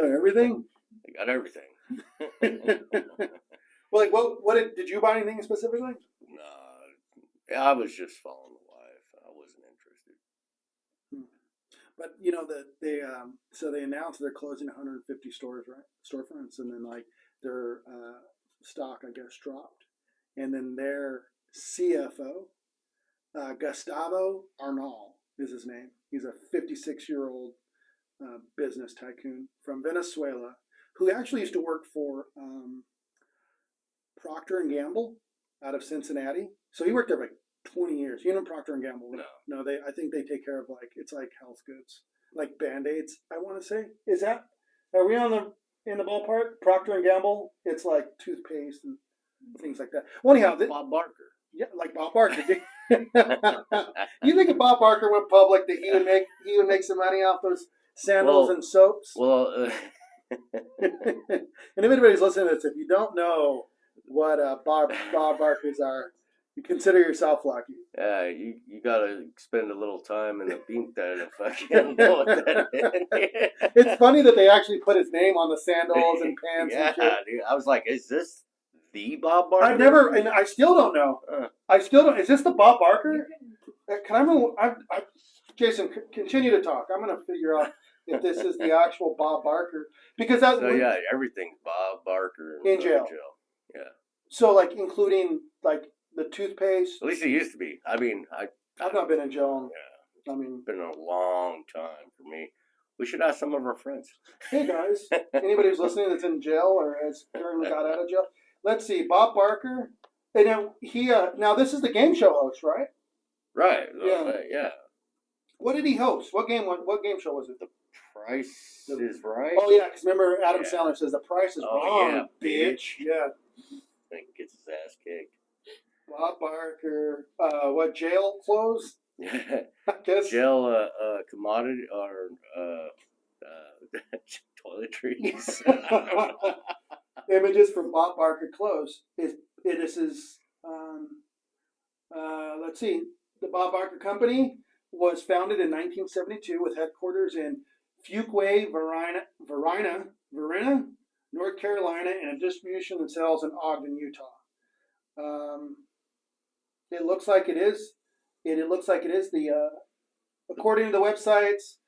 everything. I got everything. Well, like what did you buy anything specifically? No, I was just following the wife. I wasn't interested. But you know that they announced they're closing 150 stores, right? Storefronts, and then like their stock, I guess, dropped, and then their CFO, Gustavo Arnal is his name. He's a 56-year-old business tycoon from Venezuela who actually used to work for Procter and Gamble out of Cincinnati. So he worked there for like 20 years. You know Procter and Gamble? No. I think they take care of it's like health goods, like Band-Aids. I want to say, are we in the ballpark? Procter and Gamble. It's like toothpaste and things like that. Well, anyhow, Bob Barker. Yeah, like Bob Barker. You think if Bob Barker went public that he would make some money off those sandals and soaps? Well, and if anybody's listening to this, if you don't know what Bob Barkers are, you consider yourself lucky. Yeah, you gotta spend a little time in the pink there to fucking know what that is. It's funny that they actually put his name on the sandals and pants. Yeah, and shit. dude, I was like, is this the Bob Barker? I've never, and I still don't know. I still don't. Is this the Bob Barker? Can Jason, continue to talk. I'm going to figure out if this is the actual Bob Barker, because that. So yeah, everything's Bob Barker in jail. Yeah. So like including like the toothpaste. At least it used to be. I mean, I've not been in jail. Yeah. I mean, it's been a long time for me. We should ask some of our friends. Hey guys, anybody who's listening that's in jail or has currently got out of jail. Let's see, Bob Barker. And now now this is the game show host, right? Right. Yeah. Yeah. What did he host? What game show was it? The Price is Right. Oh yeah, because remember Adam Sandler says the price is wrong, yeah, bitch. Yeah. I think gets his ass kicked. Bob Barker. What jail clothes? Yeah. I guess. Jail commodity or toiletries. Images from Bob Barker clothes. This is let's see. The Bob Barker Company was founded in 1972 with headquarters in Fuquay, Varina, North Carolina, and a distribution and sales in Ogden, Utah. It looks like it is. It looks like it is the. According to the website's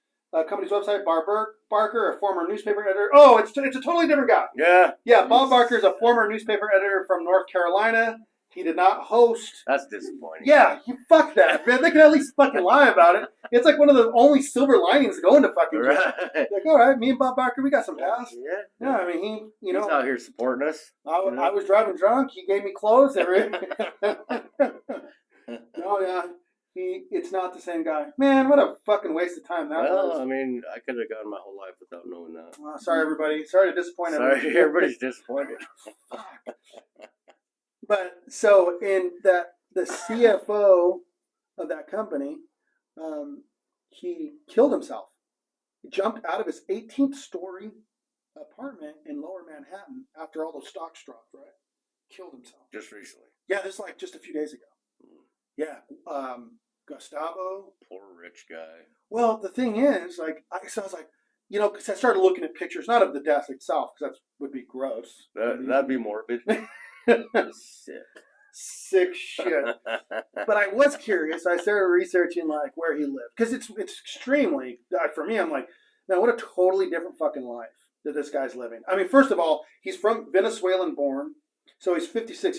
company's website, Barker, a former newspaper editor. Oh, it's a totally different guy. Yeah. Yeah, Bob Barker is a former newspaper editor from North Carolina. He did not host. That's disappointing. Yeah, you fuck that, man. They can at least fucking lie about it. It's like one of the only silver linings going to fucking jail. Right. Like, all right, me and Bob Barker, we got some pass. Yeah. Yeah, I mean, he's out here supporting us. I was driving drunk. He gave me clothes. No, yeah. It's not the same guy. Man, what a fucking waste of time that was. Well, I mean, I could have gone my whole life without knowing that. Sorry, everybody. Sorry to disappoint everybody. Sorry, everybody's disappointed. But so in that the CFO of that company, he killed himself. He jumped out of his 18th story apartment in Lower Manhattan after all those stocks dropped. Right, killed himself. Just recently. Yeah, this is like just a few days ago. Yeah, Gustavo. Poor rich guy. Well, the thing is, like, I was like, because I started looking at pictures, not of the death itself, because that would be gross. That'd be morbid. Sick shit. But I was curious. I started researching like where he lived, because it's extremely. For me, I'm like, man, what a totally different fucking life that this guy's living. I mean, first of all, he's from Venezuelan born, so he's 56.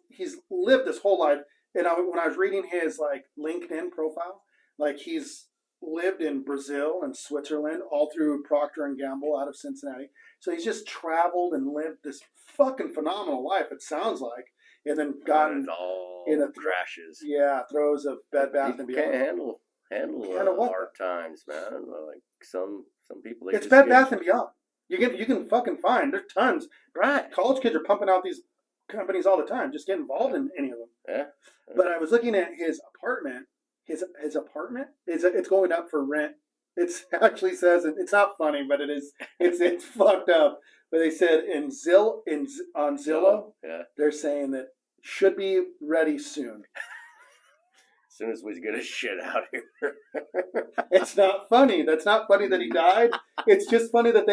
He's lived this whole life. And when I was reading his like LinkedIn profile, like he's lived in Brazil and Switzerland, all through Procter and Gamble out of Cincinnati. So he's just traveled and lived this fucking phenomenal life. It sounds like, and then gotten all in a crashes. Yeah, throes of Bed Bath and Beyond. Can't handle hard times, man. Like some people. It's Bed Bath and Beyond. You can fucking find. There's tons. Right. College kids are pumping out these companies all the time. Just get involved in any of them. Yeah. But I was looking at his apartment. His apartment it's going up for rent. It actually says it's not funny, but it is. It's fucked up. But they said on Zillow, they're saying that should be ready soon. As soon as we get his shit out here. It's not funny. That's not funny that he died. It's just funny that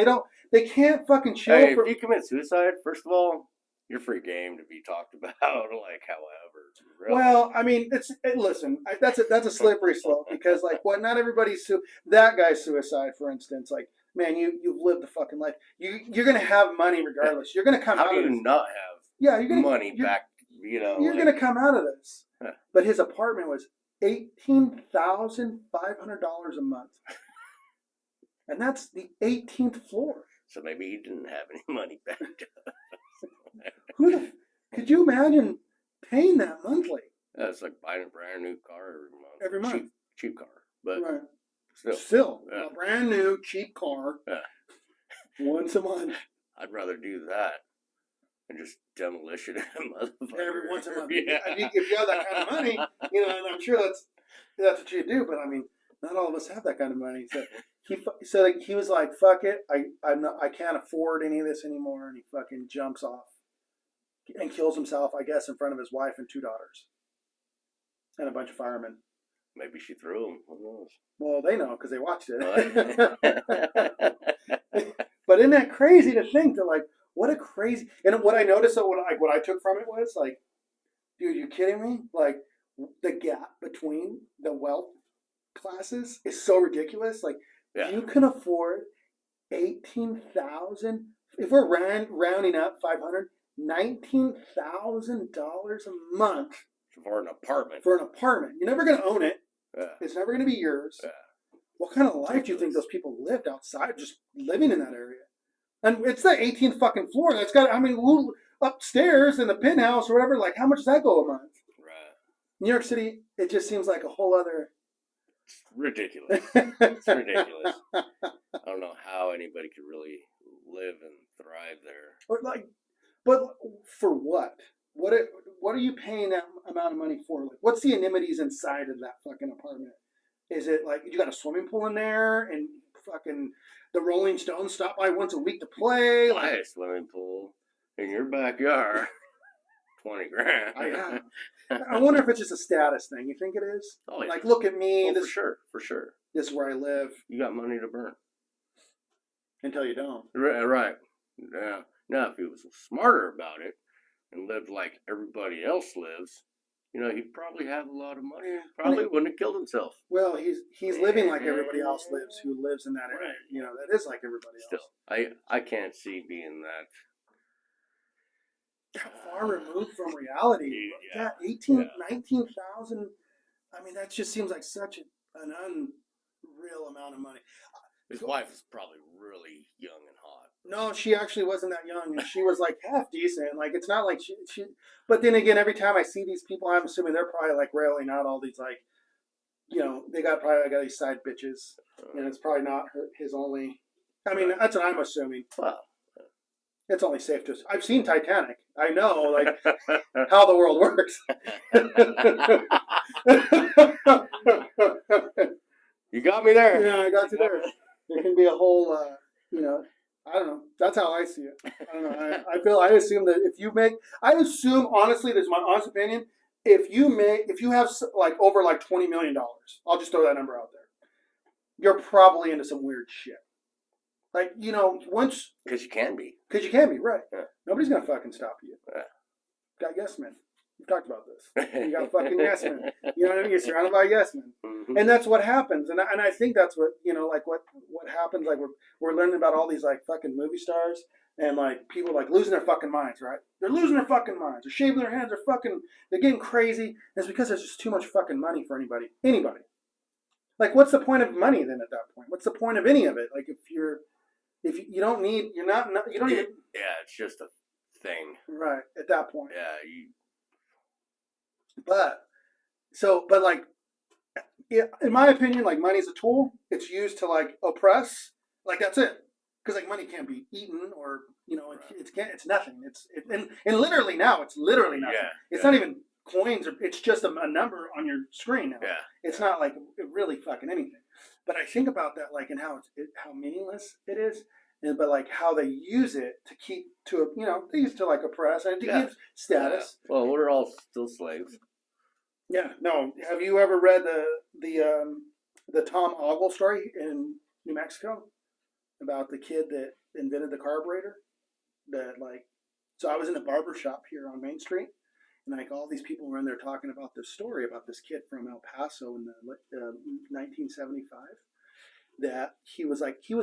they can't fucking chill. Hey, if you commit suicide, first of all, you're free game to be talked about, like however. Really. Well, I mean, listen, that's a slippery slope because like not everybody's that guy's suicide, for instance, like man, you've lived the fucking life. You're gonna have money regardless. You're gonna come out of this. How do you not have money back? You're gonna come out of this. But his apartment was $18,500 a month, and that's the 18th floor. So maybe he didn't have any money back. Could you imagine paying that monthly? That's like buying a brand new car every month. Cheap car, but right. Still a brand new cheap car once a month. I'd rather do that than just demolition a motherfucker every once a month. Yeah. If you have that kind of money, and I'm sure that's what you do. But I mean, not all of us have that kind of money. So he was like, "Fuck it, I can't afford any of this anymore," and he fucking jumps off and kills himself, I guess, in front of his wife and 2 daughters and a bunch of firemen. Maybe she threw him. Who knows? Well, they know because they watched it. But isn't that crazy to think that, like, what a crazy. And what I noticed, so what I took from it was like, dude, you kidding me? Like the gap between the wealth classes is so ridiculous. Like you can afford 18,000. If we're rounding up 500, $19,000 a month for an apartment. For an apartment, you're never going to own it. Yeah. It's never going to be yours. Yeah. What kind of life do you think those people lived outside, just living in that area? And it's the 18th fucking floor. That's got, I mean, upstairs in the penthouse or whatever. Like, how much does that go a month? Right. New York City, it just seems like a whole other. It's ridiculous. It's ridiculous. I don't know how anybody could really live and thrive there. But for what? What are you paying that amount of money for? Like, what's the amenities inside of that fucking apartment? Is it like you got a swimming pool in there and fucking the Rolling Stones stop by once a week to play? Like a swimming pool in your backyard, $20,000. I wonder if it's just a status thing. You think it is? Oh, yeah. Like, look at me. Oh, for sure. This is where I live. You got money to burn. Until you don't. Right. Yeah. Now, if he was smarter about it and lived like everybody else lives, you know, he'd probably have a lot of money and probably wouldn't have killed himself. Well, he's living like everybody else lives who lives in that area. Right. You know, that is like everybody else. Still, I can't see being that. How far removed from reality. Yeah. 19,000. I mean, that just seems like such an unreal amount of money. His wife is probably really young and hot. No, she actually wasn't that young, and she was like half decent. Like, it's not like she. But then again, every time I see these people, I'm assuming they're probably like railing out all these like, you know, they probably got these side bitches, and it's probably not his only. I mean, that's what I'm assuming. Wow. It's only safe to. I've seen Titanic. I know, like, how the world works. You got me there. Yeah, I got you there. There can be a whole, you know, I don't know. That's how I see it. I don't know. I assume that if you make, honestly, this is my honest opinion. If you have like over like $20 million, I'll just throw that number out there. You're probably into some weird shit. Like, you know, once. Because you can be. Right. Yeah. Nobody's going to fucking stop you. Yeah. Got yes men. We've talked about this. You got fucking yes men. You know what I mean? You're surrounded by yes men. Mm-hmm. And that's what happens. And I think that's what, you know, like what happens. Like we're learning about all these like fucking movie stars and like people like losing their fucking minds, right? They're losing their fucking minds. They're shaving their heads. They're getting crazy. And it's because there's just too much fucking money for anybody. Like, what's the point of money then at that point? What's the point of any of it? Like if you don't need, you don't even. Yeah, it's just a thing. Right, at that point. Yeah. But like, in my opinion, like money's a tool. It's used to like oppress. Like that's it. Because like money can't be eaten or, you know, it's nothing. And literally now it's literally nothing. Yeah, it's not even coins or it's just a number on your screen now. Yeah. It's not like really fucking anything. But I think about that like and how meaningless it is. But like how they use it to keep they use it to like oppress and to give status. Yeah. Well, we're all still slaves. Yeah. No. Have you ever read the Tom Ogle story in New Mexico about the kid that invented the carburetor? So I was in a barber shop here on Main Street, and like all these people were in there talking about this story about this kid from El Paso in the 1975. That he was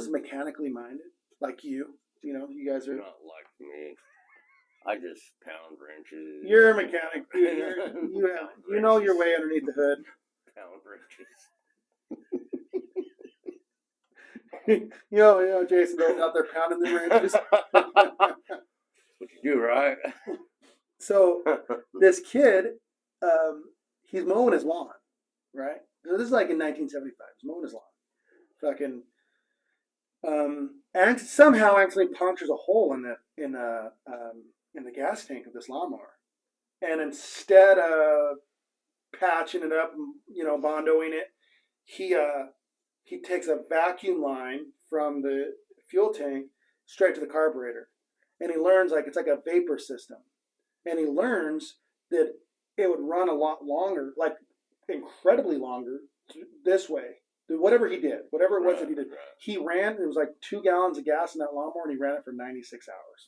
mechanically minded. Like you know, you guys are not like me. I just pound wrenches. You're a mechanic. You know your way underneath the hood. Pound wrenches. you know, Jason goes out there pounding the wrenches. What you do, right? So this kid, he's mowing his lawn, right? So this is like in 1975. He's mowing his lawn. Fucking. And somehow actually punctures a hole in the gas tank of this lawnmower, and instead of patching it up, you know, bondoing it, he takes a vacuum line from the fuel tank straight to the carburetor, and he learns like it's like a vapor system, and he learns that it would run a lot longer, like incredibly longer, this way. Whatever he did, that he did, he ran. It was like 2 gallons of gas in that lawnmower, and he ran it for 96 hours.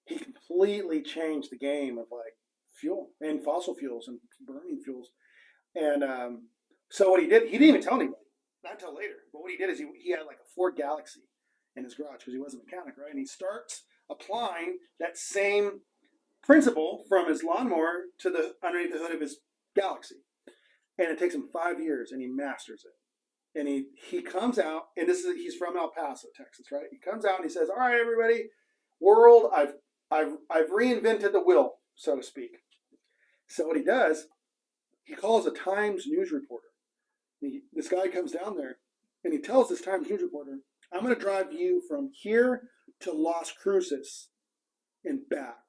he completely changed the game of like fuel and fossil fuels and burning fuels. And so what he did, he didn't even tell anybody, not until later. But what he did is he had like a Ford Galaxy in his garage because he was a mechanic, right? And he starts applying that same principle from his lawnmower to the underneath the hood of his Galaxy. And it takes him 5 years, and he masters it. And he comes out, and he's from El Paso, Texas, right? He comes out and he says, "All right, everybody, world, I've reinvented the wheel, so to speak." So what he does, he calls a Times news reporter. This guy comes down there, and he tells this Times news reporter, "I'm going to drive you from here to Las Cruces and back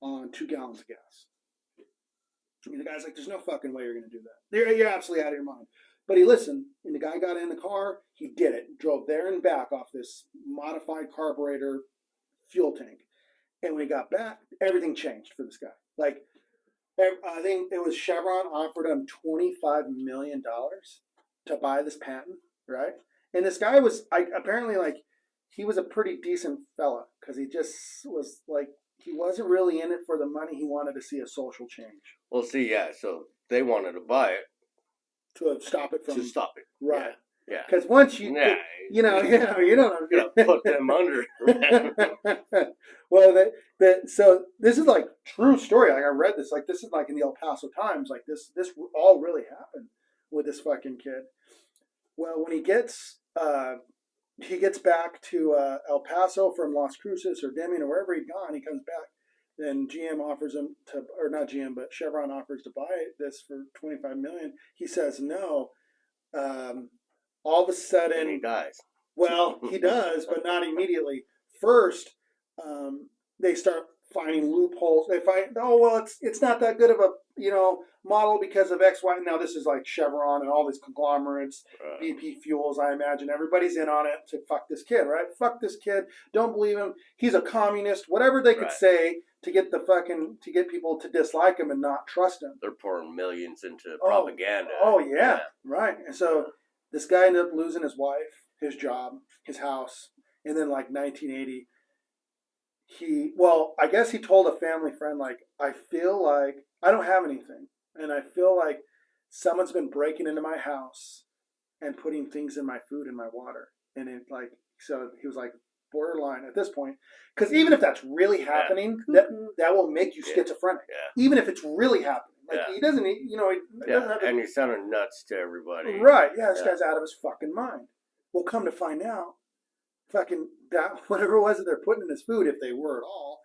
on 2 gallons of gas." I mean, the guy's like, "There's no fucking way you're going to do that. You're absolutely out of your mind." But he listened, and the guy got in the car. He did it. Drove there and back off this modified carburetor fuel tank. And when he got back, everything changed for this guy. Like, I think it was Chevron offered him $25 million to buy this patent, right? And this guy was apparently like, he was a pretty decent fella because he just was like, he wasn't really in it for the money. He wanted to see a social change. Well, see, yeah, so they wanted to buy it. To stop it from... To stop it. Right. Yeah. Because once you... Yeah. You don't... You gotta put them under. Well, so this is like true story. Like I read this. Like this is like in the El Paso Times. Like this all really happened with this fucking kid. Well, when he gets back to El Paso from Las Cruces or Deming or wherever he'd gone, he comes back. Then GM offers him to, or not GM, but Chevron offers to buy this for $25 million. He says no. All of a sudden, And he dies. Well, he does, but not immediately. First, they start finding loopholes. They find, oh well, it's not that good of a model because of X, Y. Now this is like Chevron and all these conglomerates, BP Fuels. I imagine everybody's in on it to fuck this kid, right? Fuck this kid. Don't believe him. He's a communist. Whatever they could say to get people to dislike him and not trust him. They're pouring millions into propaganda. Oh yeah, right. And so this guy ended up losing his wife, his job, his house, and then like 1980. I guess he told a family friend, like, I feel like I don't have anything. And I feel like someone's been breaking into my house and putting things in my food and my water. And so he was like borderline at this point. Because even if that's really happening, that will make you schizophrenic. Yeah. Even if it's really happening. Like he doesn't, he doesn't have to, and you're sounding nuts to everybody. Right. Yeah, this guy's out of his fucking mind. Well, come to find out, fucking that whatever it was that they're putting in his food, if they were at all,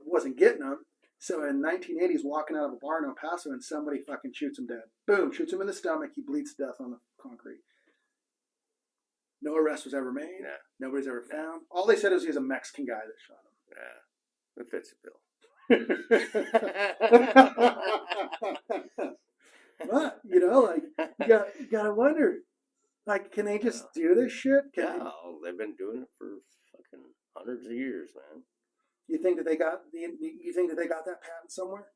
wasn't getting him. So in 1980, he's walking out of a bar in El Paso, and somebody fucking shoots him dead. Boom, shoots him in the stomach. He bleeds to death on the concrete. No arrest was ever made. Yeah. Nobody's ever found. All they said is he's a Mexican guy that shot him. Yeah, it fits the bill. But you gotta wonder. Like, can they just do this shit? They've been doing it for fucking hundreds of years, man. You think that they got that patent somewhere?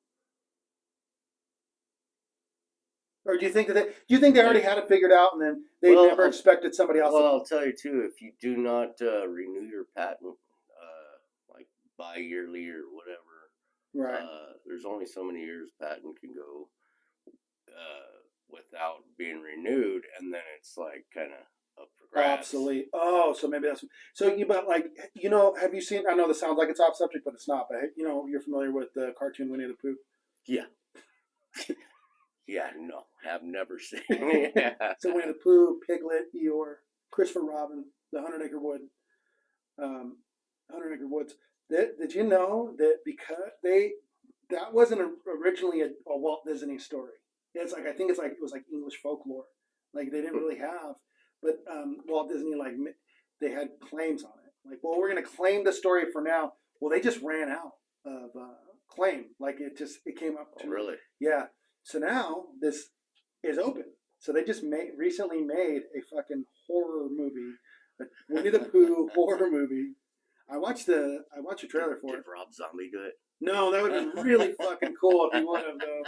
Or do you think they already had it figured out and then they never expected somebody else? Well, I'll tell you too. If you do not renew your patent, like bi-yearly or whatever, right? There's only so many years patent can go without being renewed, and then it's like kind of up for grabs. Obsolete. Oh, so maybe that's so. Have you seen? I know this sounds like it's off subject, but it's not. But you're familiar with the cartoon Winnie the Pooh? Yeah. Yeah, no, have never seen it. Yeah. So Winnie the Pooh, Piglet, Eeyore, Christopher Robin, the 100 Acre Wood, 100 Acre Woods. Did you know that because that wasn't originally a Walt Disney story? It's like it was like English folklore. Like they didn't really have, but Walt Disney they had claims on it. Like, well, we're gonna claim the story for now. Well, they just ran out of claim. Like it came up to really? Yeah. So now this is open. So they just recently made a fucking horror movie, a Winnie the Pooh horror movie. I watched a trailer for it. Did Rob Zombie do it? No, that would have been really fucking cool if he would have though.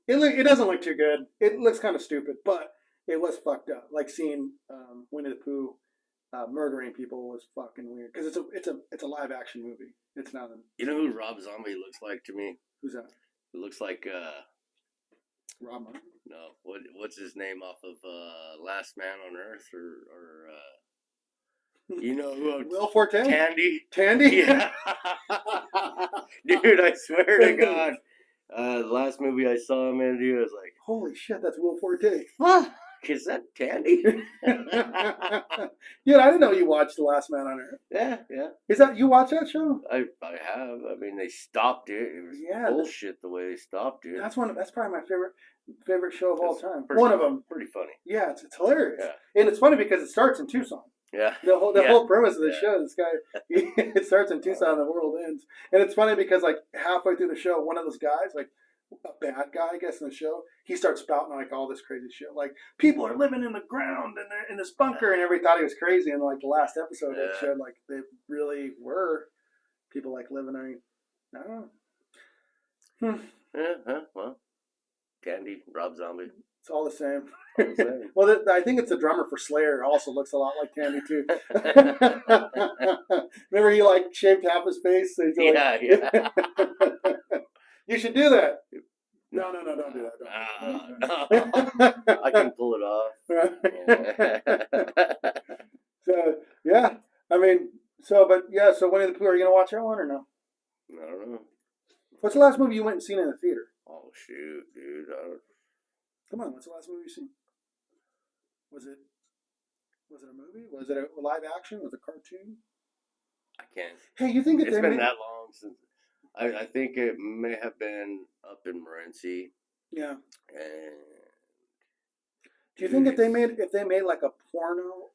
It doesn't look too good. It looks kind of stupid, but it was fucked up. Like seeing Winnie the Pooh murdering people was fucking weird because it's a live action movie. It's not him. You know who Rob Zombie looks like to me? Who's that? It looks like Rob Martin? no, what's his name off of Last Man on Earth or you know who? Will Forte? Tandy. Tandy? Yeah. Dude, I swear to God, the last movie I saw him in, dude, I was like, holy shit, that's Will Forte. fuck, is that Tandy? Dude, I didn't know you watched The Last Man on Earth. Yeah. Is that, you watch that show? I have. I mean, they stopped it. It was bullshit the way they stopped it. That's probably my favorite show of all time. Pretty, one of them. Pretty funny. Yeah, it's hilarious. Yeah. And it's funny because it starts in Tucson. Yeah. The whole premise of the show, this guy, it starts in Tucson and the world ends. And it's funny because, like, halfway through the show, one of those guys, like, a bad guy, I guess, in the show, he starts spouting, like, all this crazy shit. Like, people are living in the ground and they're in this bunker, and everybody thought he was crazy. And, like, the last episode, it showed, like, they really were people, like, living there. I don't know. Yeah, well, Tandy, Rob Zombie. It's all the same. All the same. Well, I think it's the drummer for Slayer. Also looks a lot like Tandy too. Remember, he like shaved half his face. So Yeah. You should do that. No, don't do that. No. I can pull it off. So yeah, I mean, so Winnie the Pooh, are you gonna watch that one or no? I don't know. What's the last movie you went and seen in the theater? Oh shoot, dude! Come on, what's the last movie you seen? Was it a movie? Was it a live action? Was it a cartoon? I can't. Hey, you think it's been that long since? I think it may have been up in Morenci. Yeah. And do you think if they made like a porno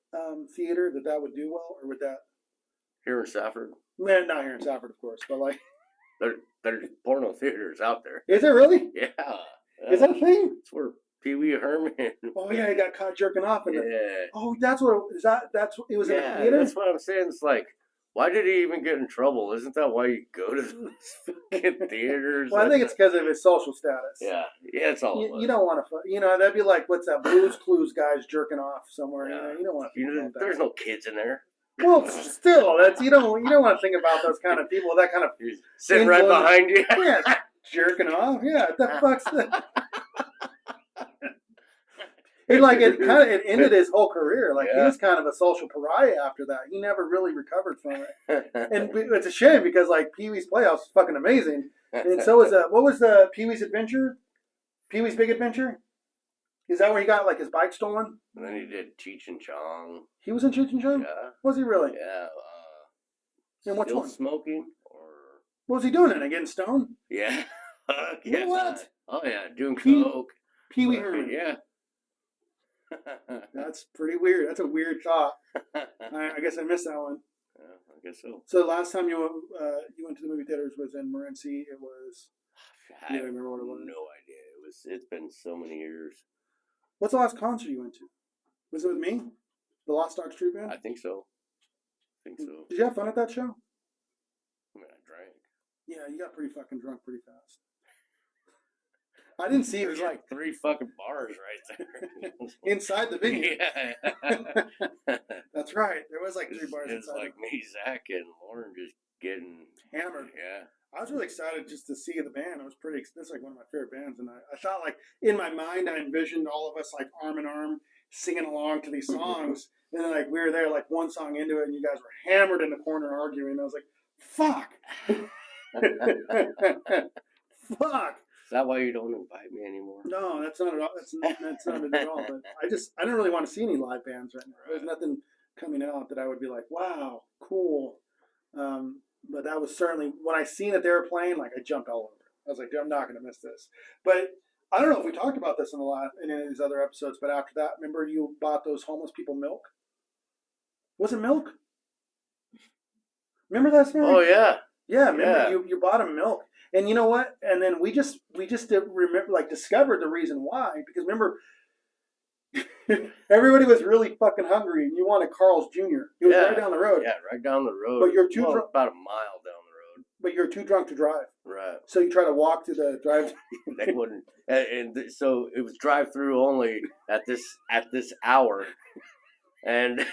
theater that would do well, or would that? Here in Safford? Man, not here in Safford, of course, but like there's porno theaters out there. Is there really? Yeah. Is that a thing? It's where Pee Wee Herman. Oh yeah, he got caught jerking off in yeah. Oh, that's what it, is that? That's it was in the theater. That's what I'm saying. It's like, why did he even get in trouble? Isn't that why you go to those fucking theaters? Well, I think it's because of his social status. Yeah, it's all. You don't want to, that'd be like what's that Blue's Clues guys jerking off somewhere. Yeah. You don't want to. There's no kids in there. Well, still, that's you don't want to think about those kind of people. That kind of sitting right behind you. Yeah, jerking off. Yeah, the fuck's that? It ended his whole career. Like he was kind of a social pariah after that. He never really recovered from it, and it's a shame because like Pee Wee's Playhouse is fucking amazing, and so is what was the Pee Wee's Adventure? Pee Wee's Big Adventure. Is that where he got like his bike stolen? And then he did Cheech and Chong. He was in Cheech and Chong? Yeah. Was he really? Yeah. And which one? Smoking or what was he doing? And getting stoned? Yeah. Yeah. What? Oh yeah, doing coke. Pee Wee Herman. Yeah. That's pretty weird. That's a weird thought. I guess I missed that one. Yeah, I guess so. So the last time you went to the movie theaters was in Morenci. It was. I You don't remember what it was? No idea. It's been so many years. What's the last concert you went to? Was it with me? The Lost Dog Street Band? I think so. Did you have fun at that show? I mean, I drank. Yeah, you got pretty fucking drunk pretty fast. I didn't see it. There's like 3 fucking bars right there. Inside the venue. Yeah. That's right. There was like 3 bars It's inside. like me, Zach, and Lauren just getting Hammered. Yeah. I was really excited just to see the band. It was that's like one of my favorite bands. And I thought like in my mind, I envisioned all of us like arm in arm singing along to these songs. And then like we were there like one song into it and you guys were hammered in the corner arguing. I was like, fuck. Fuck. Is that why you don't invite me anymore? No, that's not at all. That's not it at all. But I don't really want to see any live bands right now. There's nothing coming out that I would be like, wow, cool. But that was certainly when I seen that they were playing, like I jumped all over it. I was like, dude, I'm not going to miss this. But I don't know if we talked about this in any of these other episodes. But after that, remember you bought those homeless people milk? Was it milk? Remember that story? Oh yeah. Yeah, remember you bought them milk. And you know what? And then we just remember discovered the reason why, because remember everybody was really fucking hungry and you wanted Carl's Jr. It was right down the road. Yeah, right down the road. But you're too drunk. About a mile down the road. But you're too drunk to drive. Right. So you try to walk to the drive. They wouldn't. So it was drive through only at this hour, and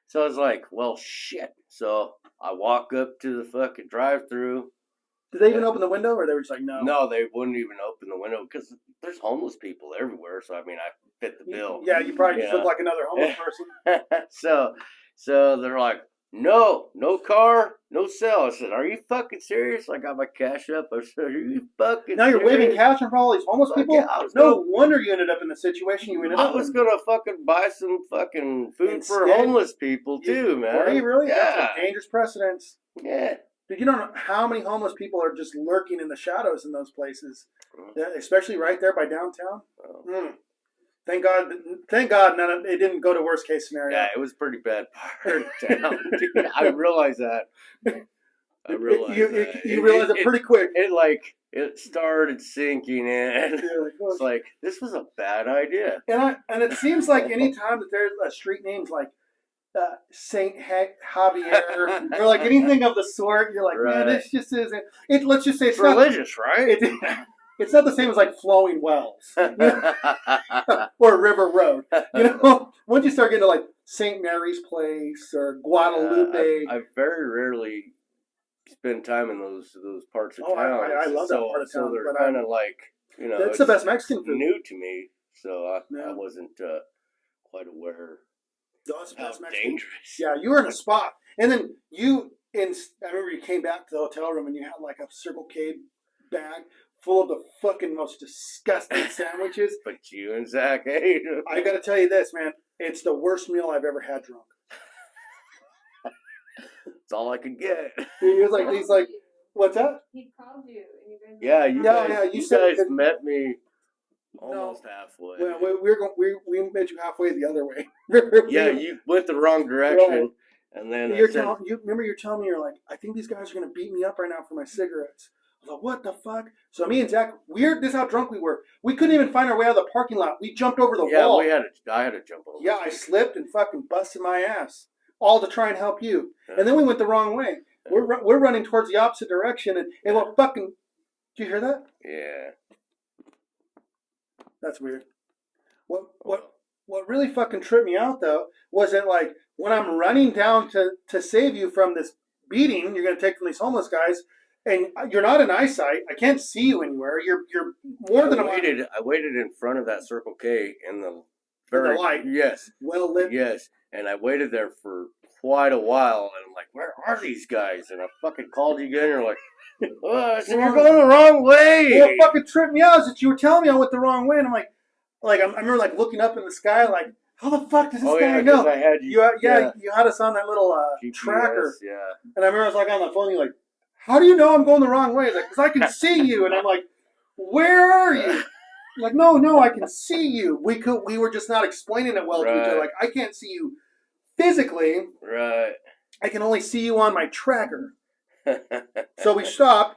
So I was like, well, shit. So I walk up to the fucking drive-through. Did they even open the window, or they were just like, no? No, they wouldn't even open the window because there's homeless people everywhere. So I mean, I fit the bill. Yeah, you probably just look like another homeless person. so they're like, no car, no cell. I said, are you fucking serious? I got my cash up. I said, are you fucking Now you're serious? waving cash in front of all these homeless people? Yeah, no wonder you ended up in the situation you ended up in. I was going to fucking buy some fucking food for Instead, homeless people too, man. Were you really? Yeah. That's a dangerous precedence. Yeah. Dude, you don't know how many homeless people are just lurking in the shadows in those places, especially right there by downtown. Oh. Thank God it didn't go to worst case scenario. Yeah, it was pretty bad part of town. I realized that. You realized it pretty quick. It started sinking in. It's like, this was a bad idea. And it seems like any time that there's a street names like Saint Javier or like anything of the sort, you're like, man, this just isn't. Let's just say it's religious, right? It's not the same as like Flowing Wells, or River Road. Once you start getting to like St. Mary's Place or Guadalupe, I very rarely spend time in those parts of town. I love that part of town. So they're kind of like, that's the best Mexican food. New to me, so I wasn't quite aware. How dangerous. Yeah, you were in a spot, and then I remember you came back to the hotel room and you had like a Circle K bag full of the fucking most disgusting sandwiches. But you and Zach ate them. I gotta tell you this, man. It's the worst meal I've ever had drunk. It's all I could get. He's like, what's that? He called you. And you guys met me almost halfway. Well, we met you halfway the other way. Yeah, you went the wrong direction. Right. And then you're telling me, you're like, I think these guys are going to beat me up right now for my cigarettes. I was like, what the fuck? So me and Zach, this is how drunk we were. We couldn't even find our way out of the parking lot. We jumped over the wall. Yeah, I had to jump over. Yeah, I slipped and fucking busted my ass. All to try and help you. And then we went the wrong way. We're running towards the opposite direction. And well, fucking, did you hear that? Yeah. That's weird. What really fucking tripped me out, though, was that, like, when I'm running down to save you from this beating you're going to take from these homeless guys, and you're not in eyesight, I can't see you anywhere. You're more than I waited in front of that Circle K in the light. Yes. Well lit. Yes. And I waited there for quite a while, and I'm like, where are these guys? And I fucking called you again, and you're like, I said, you're going the wrong way. What fucking tripped me out is that you were telling me I went the wrong way, and I'm like I remember like looking up in the sky, like, how the fuck does this guy know? I had you had us on that little GPS, tracker. Yeah. And I remember I was like on the phone, you're like, how do you know I'm going the wrong way? He's like, because I can see you. And I'm like, where are you? Like, no, I can see you. We were just not explaining it well to each other. Like, I can't see you physically. Right. I can only see you on my tracker. So we stopped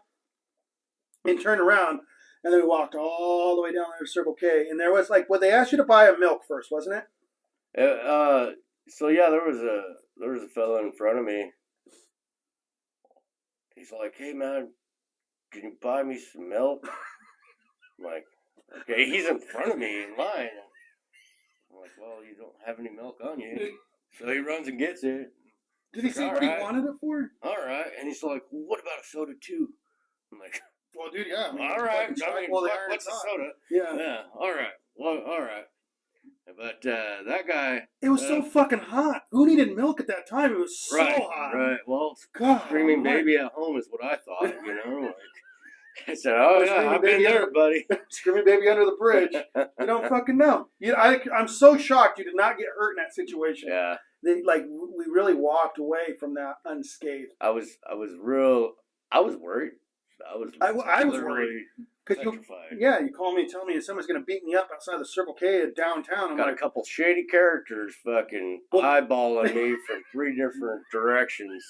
and turned around, and then we walked all the way down there to Circle K. And there was like, they asked you to buy a milk first, wasn't it? So yeah, there was a fellow in front of me. He's like, hey man, can you buy me some milk? I'm like, okay, he's in front of me in line. I'm like, well, you don't have any milk on you. So he runs and gets it. Did he see what he wanted it for? All right. And he's like, well, what about a soda too? I'm like, well, dude, yeah. All right. What's a soda? Yeah. Yeah. All right. Well, all right. But that guy... It was so fucking hot. Who needed milk at that time? It was so hot. Right. Well, God, screaming baby at home is what I thought, Like, I said, oh, yeah, I've been there, buddy. Screaming baby under the bridge. You don't fucking know. I'm so shocked you did not get hurt in that situation. Yeah. We really walked away from that unscathed. I was worried. I was worried. You call me and tell me someone's going to beat me up outside the Circle K at downtown. Got a couple shady characters fucking eyeballing me from 3 different directions.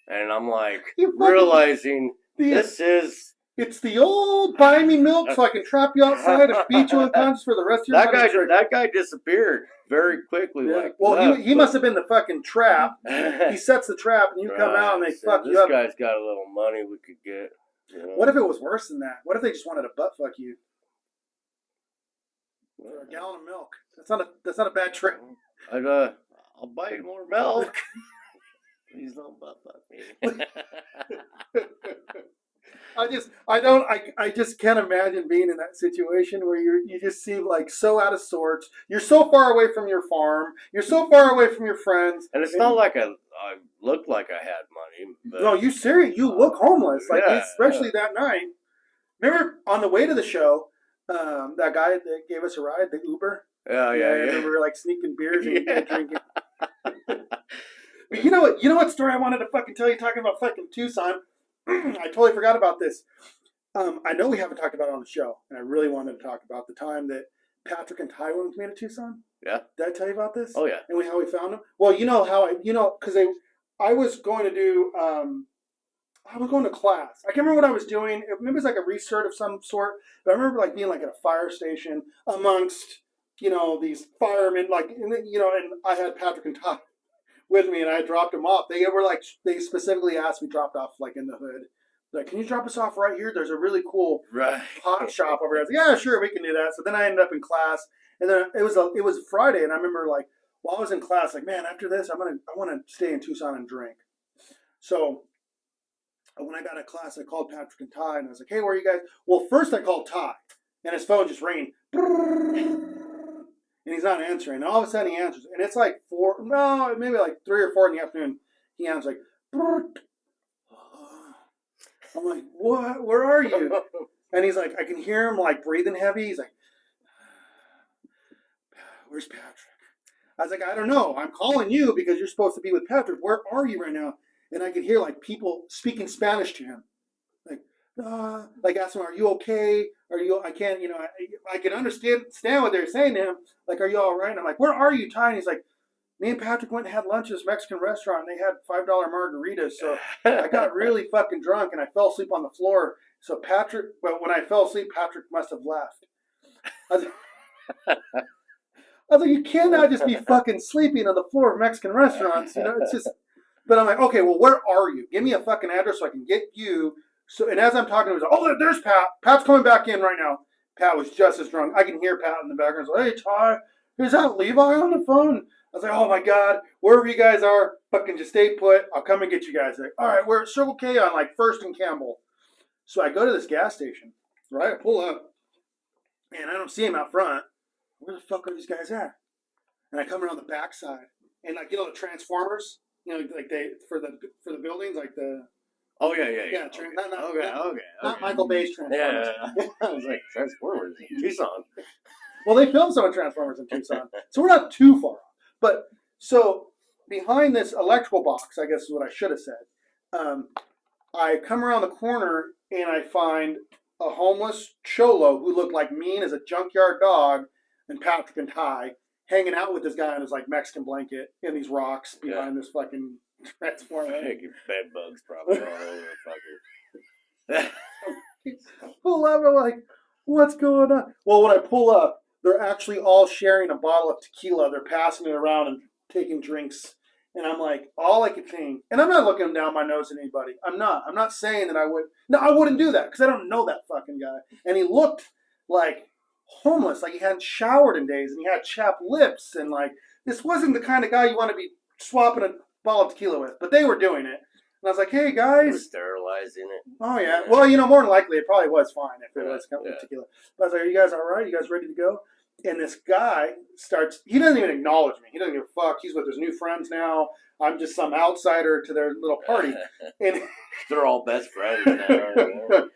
And I'm like, realizing it's the old buy me milk so I can trap you outside and beat you unconscious for the rest of your life. That guy disappeared very quickly. Yeah. Well, he must have been the fucking trap. He sets the trap and you come out and they fuck you up. This guy's got a little money we could get. What if it was worse than that? What if they just wanted to butt fuck you? For a gallon of milk. That's not a bad trick. I'll I'll buy you more milk. Please don't butt fuck me. I just can't imagine being in that situation where you just seem like so out of sorts. You're so far away from your farm. You're so far away from your friends. And it's not like I looked like I had money. But, no, you serious? You look homeless, like especially that night. Remember on the way to the show, that guy that gave us a ride, the Uber. Yeah. I remember we were like sneaking beers and drinking. But you know what story I wanted to fucking tell you talking about fucking Tucson. I totally forgot about this. I know we haven't talked about it on the show, and I really wanted to talk about the time that Patrick and Ty went with me to Tucson. Yeah. Did I tell you about this? Oh yeah. And how we found them? Well, because I was going to do. I was going to class. I can't remember what I was doing. Maybe it was like a recert of some sort. But I remember like being like at a fire station amongst these firemen, like and I had Patrick and Ty with me, and I dropped them off. They specifically asked me dropped off like in the hood. Like, can you drop us off right here? There's a really cool hot shop over here. I was like, yeah, sure, we can do that. So then I ended up in class, and then it was Friday, and I remember like while I was in class, like, man, after this, I want to stay in Tucson and drink. So when I got to class, I called Patrick and Ty, and I was like, hey, where are you guys? Well, first I called Ty, and his phone just rang. And he's not answering. And all of a sudden he answers. And it's like 3 or 4 in the afternoon. He answers like, I'm like, what? Where are you? And he's like, I can hear him like breathing heavy. He's like, where's Patrick? I was like, I don't know. I'm calling you because you're supposed to be with Patrick. Where are you right now? And I could hear like people speaking Spanish to him. Like asking him, are you okay? I can't, I can understand what they're saying to him. Like, are you all right? And I'm like, where are you, Ty? And he's like, me and Patrick went and had lunch at this Mexican restaurant, and they had $5 margaritas. So I got really fucking drunk, and I fell asleep on the floor. So when I fell asleep, Patrick must have left. I was like, you cannot just be fucking sleeping on the floor of Mexican restaurants. It's just, but I'm like, okay, well, where are you? Give me a fucking address so I can get you. So, and as I'm talking to him, he's like, oh, there's Pat. Pat's coming back in right now. Pat was just as drunk. I can hear Pat in the background. He's like, hey, Ty, is that Levi on the phone? I was like, oh, my God. Wherever you guys are, fucking just stay put. I'll come and get you guys. Like, all right, we're at Circle K on, like, 1st and Campbell. So I go to this gas station, right? I pull up, and I don't see him out front. Where the fuck are these guys at? And I come around the backside, and, like, the Transformers, like for the buildings, like the... Oh, yeah. Not Michael Bay's Transformers. Yeah. I was like, Transformers in Tucson. Well, they filmed some of Transformers in Tucson, so we're not too far off. But, so, behind this electrical box, I guess is what I should have said, I come around the corner, and I find a homeless cholo who looked like mean as a junkyard dog, and Patrick and Ty, hanging out with this guy on his, like, Mexican blanket in these rocks behind this fucking... Transformer. Bed bugs probably all over the fucker. Pull up, I'm like, what's going on? Well, when I pull up, they're actually all sharing a bottle of tequila. They're passing it around and taking drinks. And I'm like, all I could think, and I'm not looking down my nose at anybody. I'm not saying that I would. No, I wouldn't do that because I don't know that fucking guy. And he looked like homeless, like he hadn't showered in days, and he had chapped lips, and like this wasn't the kind of guy you want to be swapping a bottle of tequila with, but they were doing it. And I was like, hey, guys. Sterilizing it. Oh, yeah. Well, more than likely, it probably was fine if it was tequila. But I was like, are you guys all right? You guys ready to go? And this guy he doesn't even acknowledge me. He doesn't give a fuck. He's with his new friends now. I'm just some outsider to their little party. And they're all best friends now.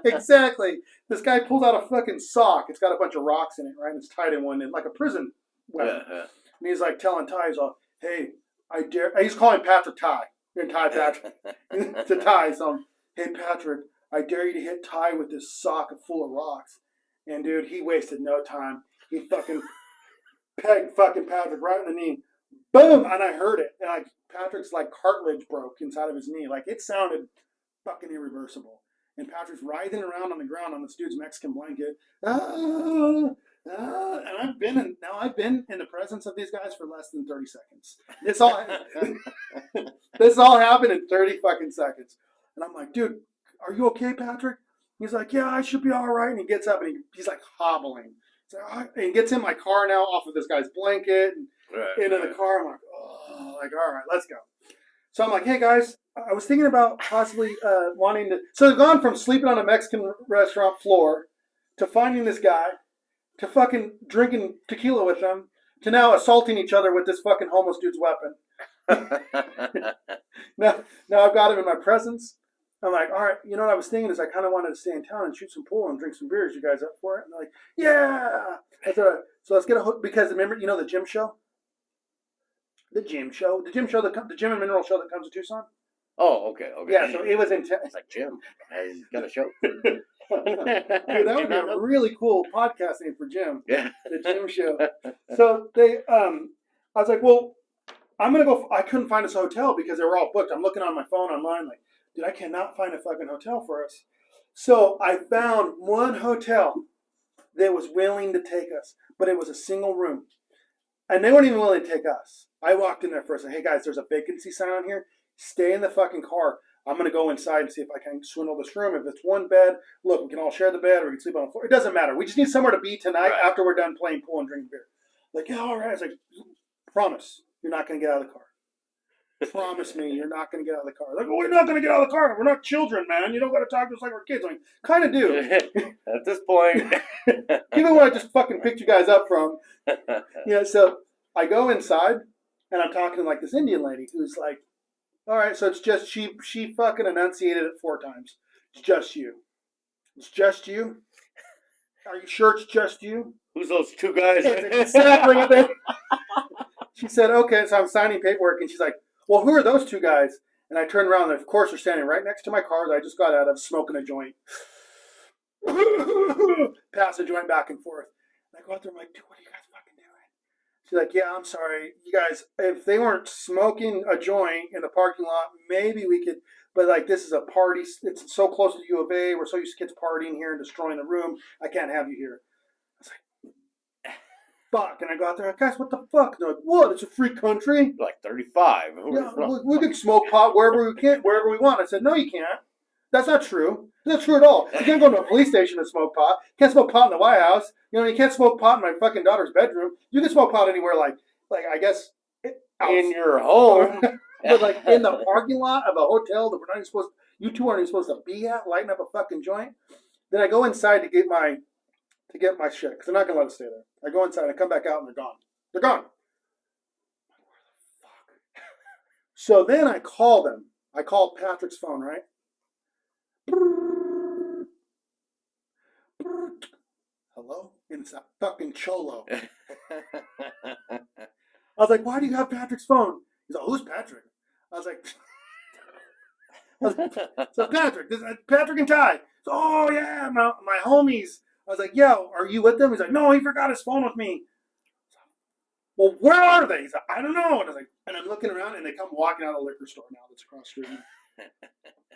Exactly. This guy pulls out a fucking sock. It's got a bunch of rocks in it, right? And it's tied in one end, like a prison weapon. And he's like telling Ty, he's all, hey, I dare. He's calling Patrick Ty. And Ty Patrick. To Ty. So, hey, Patrick, I dare you to hit Ty with this sock full of rocks. And, dude, he wasted no time. He fucking pegged fucking Patrick right in the knee. Boom! And I heard it. And like Patrick's like cartilage broke inside of his knee. Like it sounded fucking irreversible. And Patrick's writhing around on the ground on this dude's Mexican blanket. And I've been in the presence of these guys for less than 30 seconds. This all happened in 30 fucking seconds. And I'm like, dude, are you okay, Patrick? He's like, yeah, I should be all right. And he gets up and he's like hobbling. So, and he gets in my car now off of this guy's blanket. And into the car. I'm like, oh, like, all right, let's go. So I'm like, hey guys, I was thinking about possibly wanting to. So they've gone from sleeping on a Mexican restaurant floor to finding this guy to fucking drinking tequila with them to now assaulting each other with this fucking homeless dude's weapon. now I've got him in my presence. I'm like, all right, you know what I was thinking is I kind of wanted to stay in town and shoot some pool and drink some beers. You guys up for it? And they're like, yeah. I thought, so let's get a hook because remember, you know the gym show? The gym and mineral show that comes to Tucson? Oh, okay. Yeah, so it was in. It's like Jim. He's got a show. Dude, that would be a really cool podcast name for Jim. Yeah. The gym show. So they, I was like, well, I'm gonna go. I couldn't find us a hotel because they were all booked. I'm looking on my phone online, like, dude, I cannot find a fucking hotel for us. So I found one hotel that was willing to take us, but it was a single room, and they weren't even willing to take us. I walked in there first, and hey guys, there's a vacancy sign on here. Stay in the fucking car. I'm going to go inside and see if I can swindle this room. If it's one bed, look, we can all share the bed or we can sleep on the floor. It doesn't matter. We just need somewhere to be tonight after we're done playing pool and drinking beer. Like, yeah, all right. I was like, promise you're not going to get out of the car. Promise me you're not going to get out of the car. Like, well, we're not going to get out of the car. We're not children, man. You don't got to talk to us like we're kids. I mean, kind of do. At this point. Even when I just fucking picked you guys up from. So I go inside and I'm talking to like this Indian lady who's like, all right, so it's just she fucking enunciated it 4 times. It's just you. It's just you. Are you sure it's just you? Who's those 2 guys? Exactly what they. She said, okay, so I'm signing paperwork, and she's like, well, who are those 2 guys? And I turned around, and of course they're standing right next to my car that I just got out of smoking a joint. Pass the joint back and forth. And I go out there, I'm like, dude, what are you guys fucking doing? She's like, yeah, I'm sorry. You guys, if they weren't smoking a joint in the parking lot, maybe we could, but like this is a party. It's so close to the U of A. We're so used to kids partying here and destroying the room. I can't have you here. I was like, fuck. And I go out there, guys, what the fuck? And they're like, what? It's a free country? Like 35. Yeah, we can smoke pot wherever we want. I said, no, you can't. That's not true. That's not true at all. You can't go to a police station and smoke pot. You can't smoke pot in the White House. You can't smoke pot in my fucking daughter's bedroom. You can smoke pot anywhere, like I guess in your home, but like in the parking lot of a hotel that we're not even supposed. You 2 aren't even supposed to be at, lighting up a fucking joint. Then I go inside to get my shit because they're not gonna let us stay there. I go inside, I come back out, and they're gone. They're gone. Fuck. So then I call them. I called Patrick's phone, right? Hello? And it's a fucking cholo. I was like, why do you have Patrick's phone? He's like, who's Patrick? I was like, so Patrick, this is Patrick and Ty. So, oh yeah, my homies. I was like, yeah, are you with them? He's like, no, he forgot his phone with me. Well, where are they? He's like, I don't know. And I was like, and I'm looking around and they come walking out of the liquor store now that's across the street.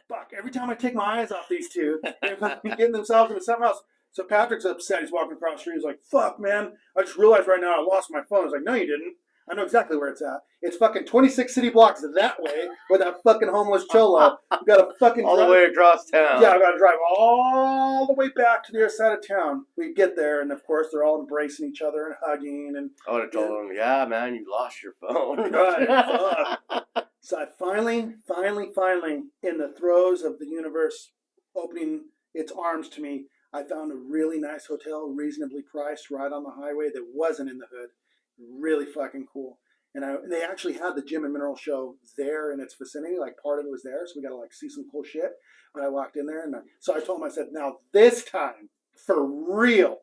Fuck, every time I take my eyes off these 2, they're getting themselves into something else. So Patrick's upset. He's walking across the street. He's like, fuck, man. I just realized right now I lost my phone. I was like, no, you didn't. I know exactly where it's at. It's fucking 26 city blocks that way with that fucking homeless cholo. You got to fucking all the way across town. Yeah, I got to drive all the way back to the other side of town. We get there, and of course, they're all embracing each other and hugging. And I would have told them, yeah, man, you lost your phone. Right. So I finally, in the throes of the universe opening its arms to me, I found a really nice hotel, reasonably priced, right on the highway that wasn't in the hood. Really fucking cool. And they actually had the Gym and Mineral Show there in its vicinity. Like part of it was there, so we got to like see some cool shit. When I walked in there, and so I told him, I said, now this time, for real,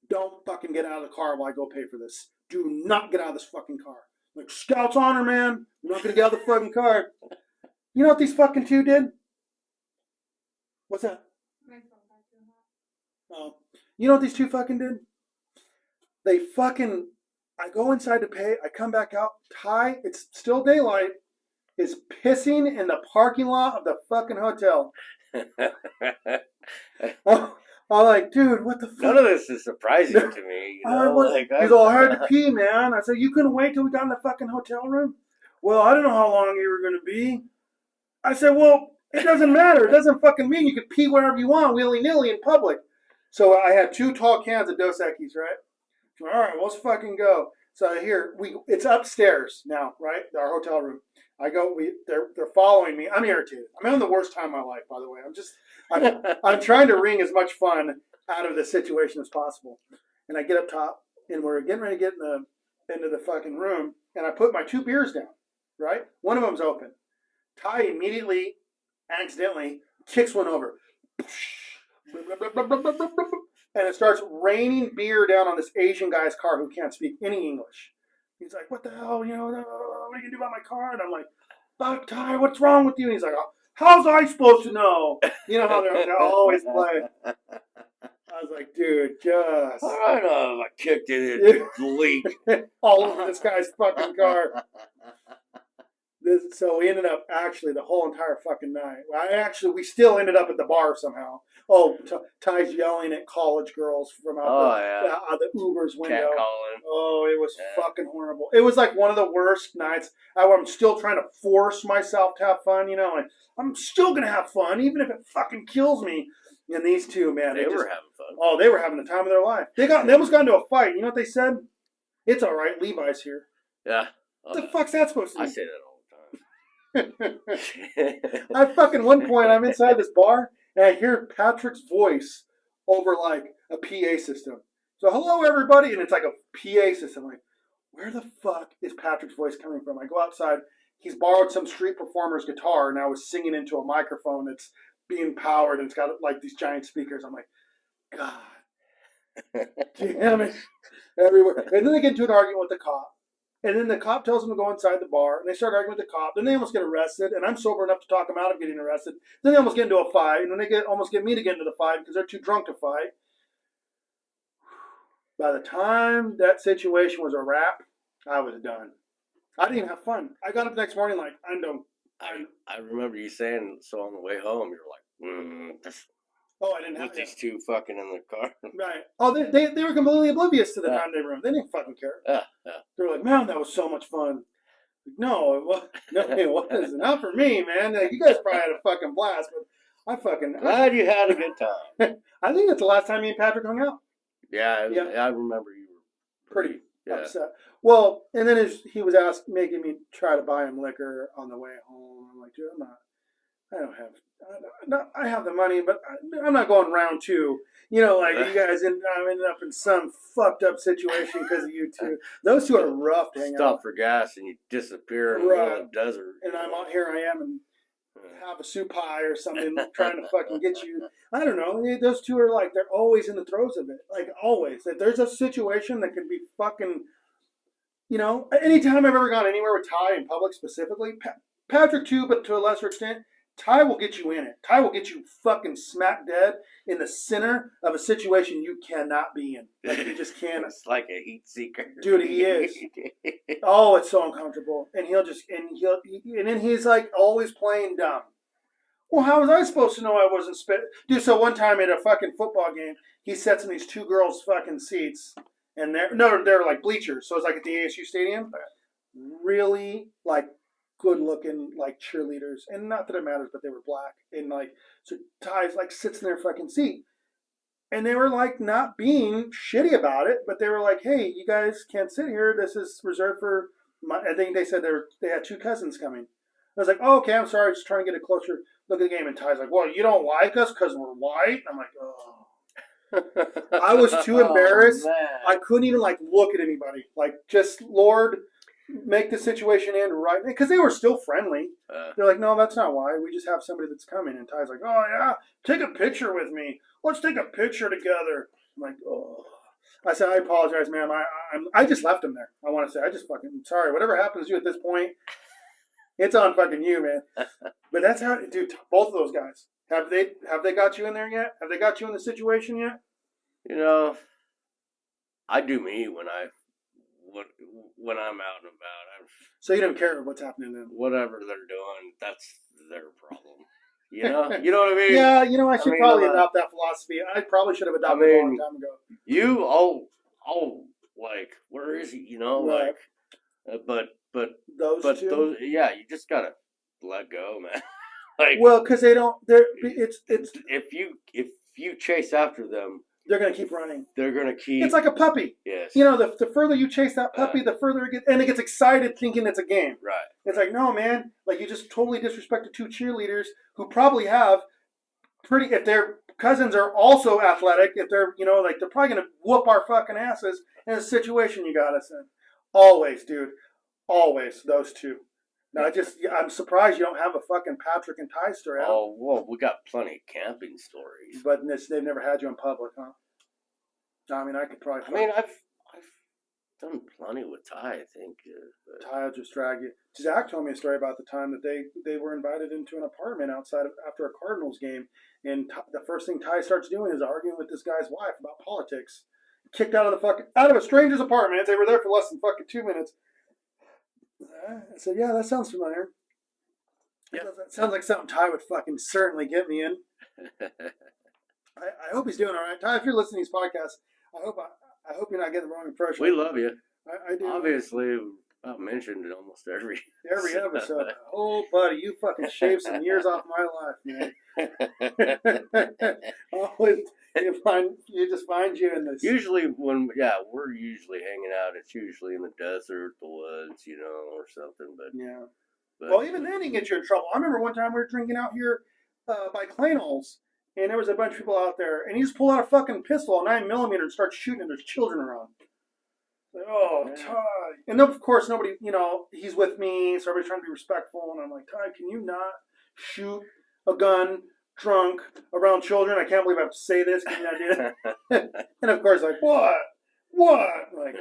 don't fucking get out of the car while I go pay for this. Do not get out of this fucking car. Like, Scout's honor, man. I'm not going to get out of the fucking car. You know what these fucking 2 did? What's that? Oh. You know what these 2 fucking did? They fucking, I go inside to pay, I come back out, Ty, it's still daylight, is pissing in the parking lot of the fucking hotel. I'm like, dude, what the fuck? None of this is surprising to me. He's all, hard to pee, man. I said, you couldn't wait till we got in the fucking hotel room? Well, I don't know how long you were going to be. I said, well, it doesn't matter. It doesn't fucking mean you can pee wherever you want, willy-nilly in public. So I had 2 tall cans of Dos Equis, right? So, all right, let's fucking go. So here it's upstairs now, right? Our hotel room. I go. They're following me. I'm irritated. I'm having the worst time of my life, by the way. I'm trying to wring as much fun out of this situation as possible. And I get up top, and we're getting ready to get into the fucking room, and I put my 2 beers down. Right, one of them's open. Ty immediately, accidentally, kicks one over, and it starts raining beer down on this Asian guy's car who can't speak any English. He's like, "What the hell? You know, what are you gonna do about my car?" And I'm like, "Fuck, Ty, what's wrong with you?" And he's like, "Oh, how's I supposed to know?" You know how they always play. I was like, "Dude, just I know I kicked it in the leak all over this guy's fucking car." So we ended up actually the whole entire fucking night. We still ended up at the bar somehow. Oh, Ty's yelling at college girls from out the Uber's window. Catcalling. Oh, it was fucking horrible. It was like one of the worst nights. I'm still trying to force myself to have fun, you know. And I'm still gonna have fun, even if it fucking kills me. And these two, man, they were having fun. Oh, they were having the time of their life. They almost got into a fight. You know what they said? "It's all right. Levi's here." Yeah. What the fuck's that supposed to mean? I say that all. I fucking one point I'm inside this bar and I hear Patrick's voice over like a PA system. So hello everybody, and it's like a PA system. Like, where the fuck is Patrick's voice coming from? I go outside. He's borrowed some street performer's guitar and I was singing into a microphone that's being powered and it's got like these giant speakers. I'm like, God damn it, everywhere. And then they get into an argument with the cop. And then the cop tells them to go inside the bar, and they start arguing with the cop. Then they almost get arrested, and I'm sober enough to talk them out of getting arrested. Then they almost get into a fight, and then they almost get me to get into the fight because they're too drunk to fight. By the time that situation was a wrap, I was done. I didn't even have fun. I got up the next morning like, I'm done. I remember you saying, so on the way home, you were like, Oh, I didn't have with these two fucking in the car. Right. Oh, they were completely oblivious to the time they were in. They didn't fucking care. They were like, "Man, that was so much fun." Like, no, it wasn't. Not for me, man. Like, you guys probably had a fucking blast, but Glad you had a good time. I think that's the last time me and Patrick hung out. Yeah, I remember you were pretty upset. Well, and then he was making me try to buy him liquor on the way home. I'm like, dude, I have the money, but I'm not going round 2. You know, like you guys ended up in some fucked up situation because of you two. Those two are rough to hang out. Stop for gas and you disappear in the middle of the desert. And here I am and have a soup pie or something trying to fucking get you. I don't know. Those two are like, they're always in the throes of it. Like always. If there's a situation that could be fucking, you know, anytime I've ever gone anywhere with Ty in public specifically, Patrick too, but to a lesser extent, Ty will get you in it. Ty will get you fucking smack dead in the center of a situation you cannot be in. Like, you just can't. It's like a heat seeker. Dude, he is. Oh, it's so uncomfortable. And then he's like always playing dumb. Well, how was I supposed to know I wasn't spit? Dude, so one time at a fucking football game, he sits in these 2 girls' fucking seats. And they're like bleachers. So it's like at the ASU stadium. Really, like, good-looking, like, cheerleaders. And not that it matters, but they were black. And, like, so Ty's, like, sits in their fucking seat. And they were, like, not being shitty about it, but they were like, hey, you guys can't sit here. This is reserved for I think they said they had 2 cousins coming. I was like, oh, okay, I'm sorry. Just trying to get a closer look at the game. And Ty's like, well, you don't like us because we're white? I'm like, oh. I was too embarrassed. I couldn't even, like, look at anybody. Like, just, Lord, make the situation end right, because they were still friendly. They're like, no, that's not why. We just have somebody that's coming. And Ty's like, oh yeah, take a picture with me. Let's take a picture together. I'm like, oh. I said, I apologize, ma'am. I just left him there. I want to say, I just fucking sorry. Whatever happens to you at this point, it's on fucking you, man. But that's how, dude. Both of those guys have they got you in there yet? Have they got you in the situation yet? You know, I do me when I'm out and about. So you don't care what's happening then? Whatever they're doing, that's their problem. You know? You know what I mean? Yeah, you know, I should probably adopt that philosophy. I probably should have adopted it a long time ago. Like, where is he? You know, right. But those two? Yeah, you just gotta let go, man. Like, well, because they don't. It's if you chase after them, they're going to keep running. They're going to keep. It's like a puppy. Yes. You know, the further you chase that puppy, the further it gets, and it gets excited thinking it's a game. Right. It's like, no, man, like you just totally disrespected 2 cheerleaders who probably have if their cousins are also athletic, if they're, you know, like they're probably going to whoop our fucking asses in a situation you got us in. Always, dude. Always, those 2. Now, I'm surprised you don't have a fucking Patrick and Ty story. Oh, well, we got plenty of camping stories. But they've never had you in public, huh? I mean, I could probably. I mean, I've done plenty with Ty, I think. Ty will just drag you. Zach told me a story about the time that they were invited into an apartment after a Cardinals game, and the first thing Ty starts doing is arguing with this guy's wife about politics. Kicked out of a stranger's apartment. They were there for less than fucking 2 minutes. I said, yeah, that sounds familiar. Yeah. That sounds like something Ty would fucking certainly get me in. I hope he's doing all right. Ty, if you're listening to these podcasts, I hope you're not getting the wrong impression. We love you. I do. Obviously, I've mentioned it almost every episode. Oh, buddy, you fucking shaved some years off my life, man. Always, you just find you in this. Usually we're usually hanging out. It's usually in the desert, the woods, you know, or something. But yeah. Well, even then, he gets you in trouble. I remember one time we were drinking out here by Clay Knowles, and there was a bunch of people out there, and he just pulled out a fucking pistol, a 9mm, and starts shooting, and there's children around. Like, oh, yeah. Ty. And of course, nobody, you know, he's with me, so everybody's trying to be respectful, and I'm like, Ty, can you not shoot a gun drunk around children? I can't believe I have to say this. Can you not do that? And of course, like, what? Like,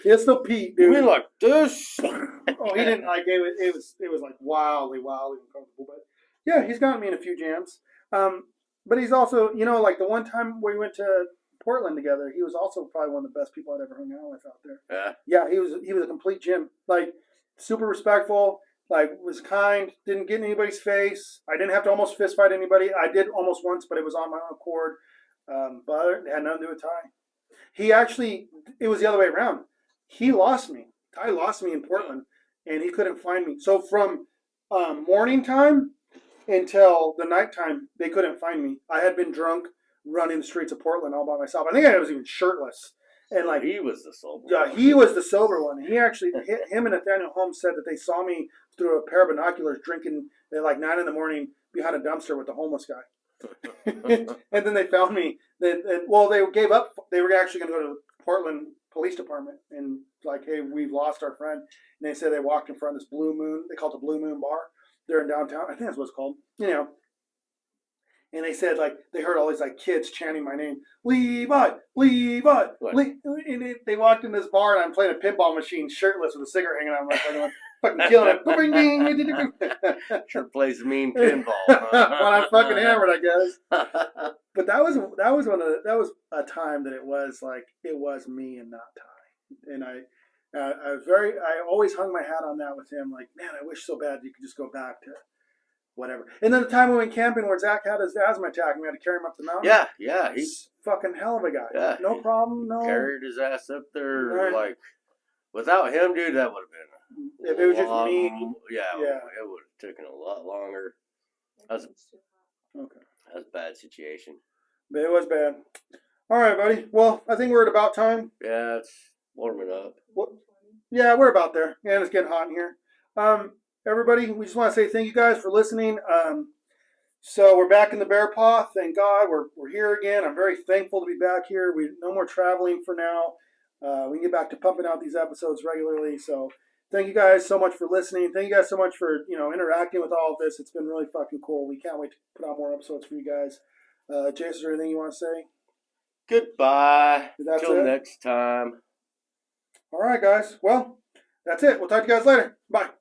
Pistol Pete, dude. We like this. Oh, he didn't like it. It was like wildly uncomfortable. But yeah, he's gotten me in a few jams. But he's also, you know, like the one time we went to Portland together, he was also probably one of the best people I'd ever hung out with out there. Yeah. Yeah, he was a complete gem. Like super respectful. Like was kind. Didn't get in anybody's face. I didn't have to almost fist fight anybody. I did almost once, but it was on my own accord. But it had nothing to do with Ty. It was the other way around. He lost me. Ty lost me in Portland, and he couldn't find me. So from morning time until the nighttime, they couldn't find me. I had been drunk, running the streets of Portland all by myself. I think I was even shirtless. And like he was the sober. Yeah, one. He was the sober one. He actually, him and Nathaniel Holmes said that they saw me through a pair of binoculars drinking at like 9 a.m. behind a dumpster with the homeless guy. And then they found me. They gave up. They were actually going to go to the Portland Police Department and like, hey, we've lost our friend. And they said they walked in front of this Blue Moon. They call it the Blue Moon Bar. They're in downtown. I think that's what it's called. You know. And they said like they heard all these like kids chanting my name, Levi. And they walked in this bar and I'm playing a pinball machine, shirtless with a cigarette hanging out. I'm like, fucking killing it. Sure plays mean pinball. When I'm fucking hammered, I guess. But that was a time that it was me and not Ty. And I always hung my hat on that with him. Like, man, I wish so bad you could just go back to whatever. And then the time we went camping where Zach had his asthma attack and we had to carry him up the mountain. Yeah. He's fucking hell of a guy. Yeah. No problem. No. Carried his ass up there. Right. Like, without him, dude, that would have been if it was just me. Yeah. It would have taken a lot longer. That's a bad situation. But it was bad. All right, buddy. Well, I think we're at about time. Yeah, it's warming up. Yeah, we're about there. And it's getting hot in here. Everybody, we just want to say thank you guys for listening. So we're back in the Bear Paw. Thank God we're here again. I'm very thankful to be back here. No more traveling for now. We can get back to pumping out these episodes regularly. So thank you guys so much for listening. Thank you guys so much for interacting with all of this. It's been really fucking cool. We can't wait to put out more episodes for you guys. Jason, is there anything you want to say? Goodbye. Till next time. All right, guys. Well, that's it. We'll talk to you guys later. Bye.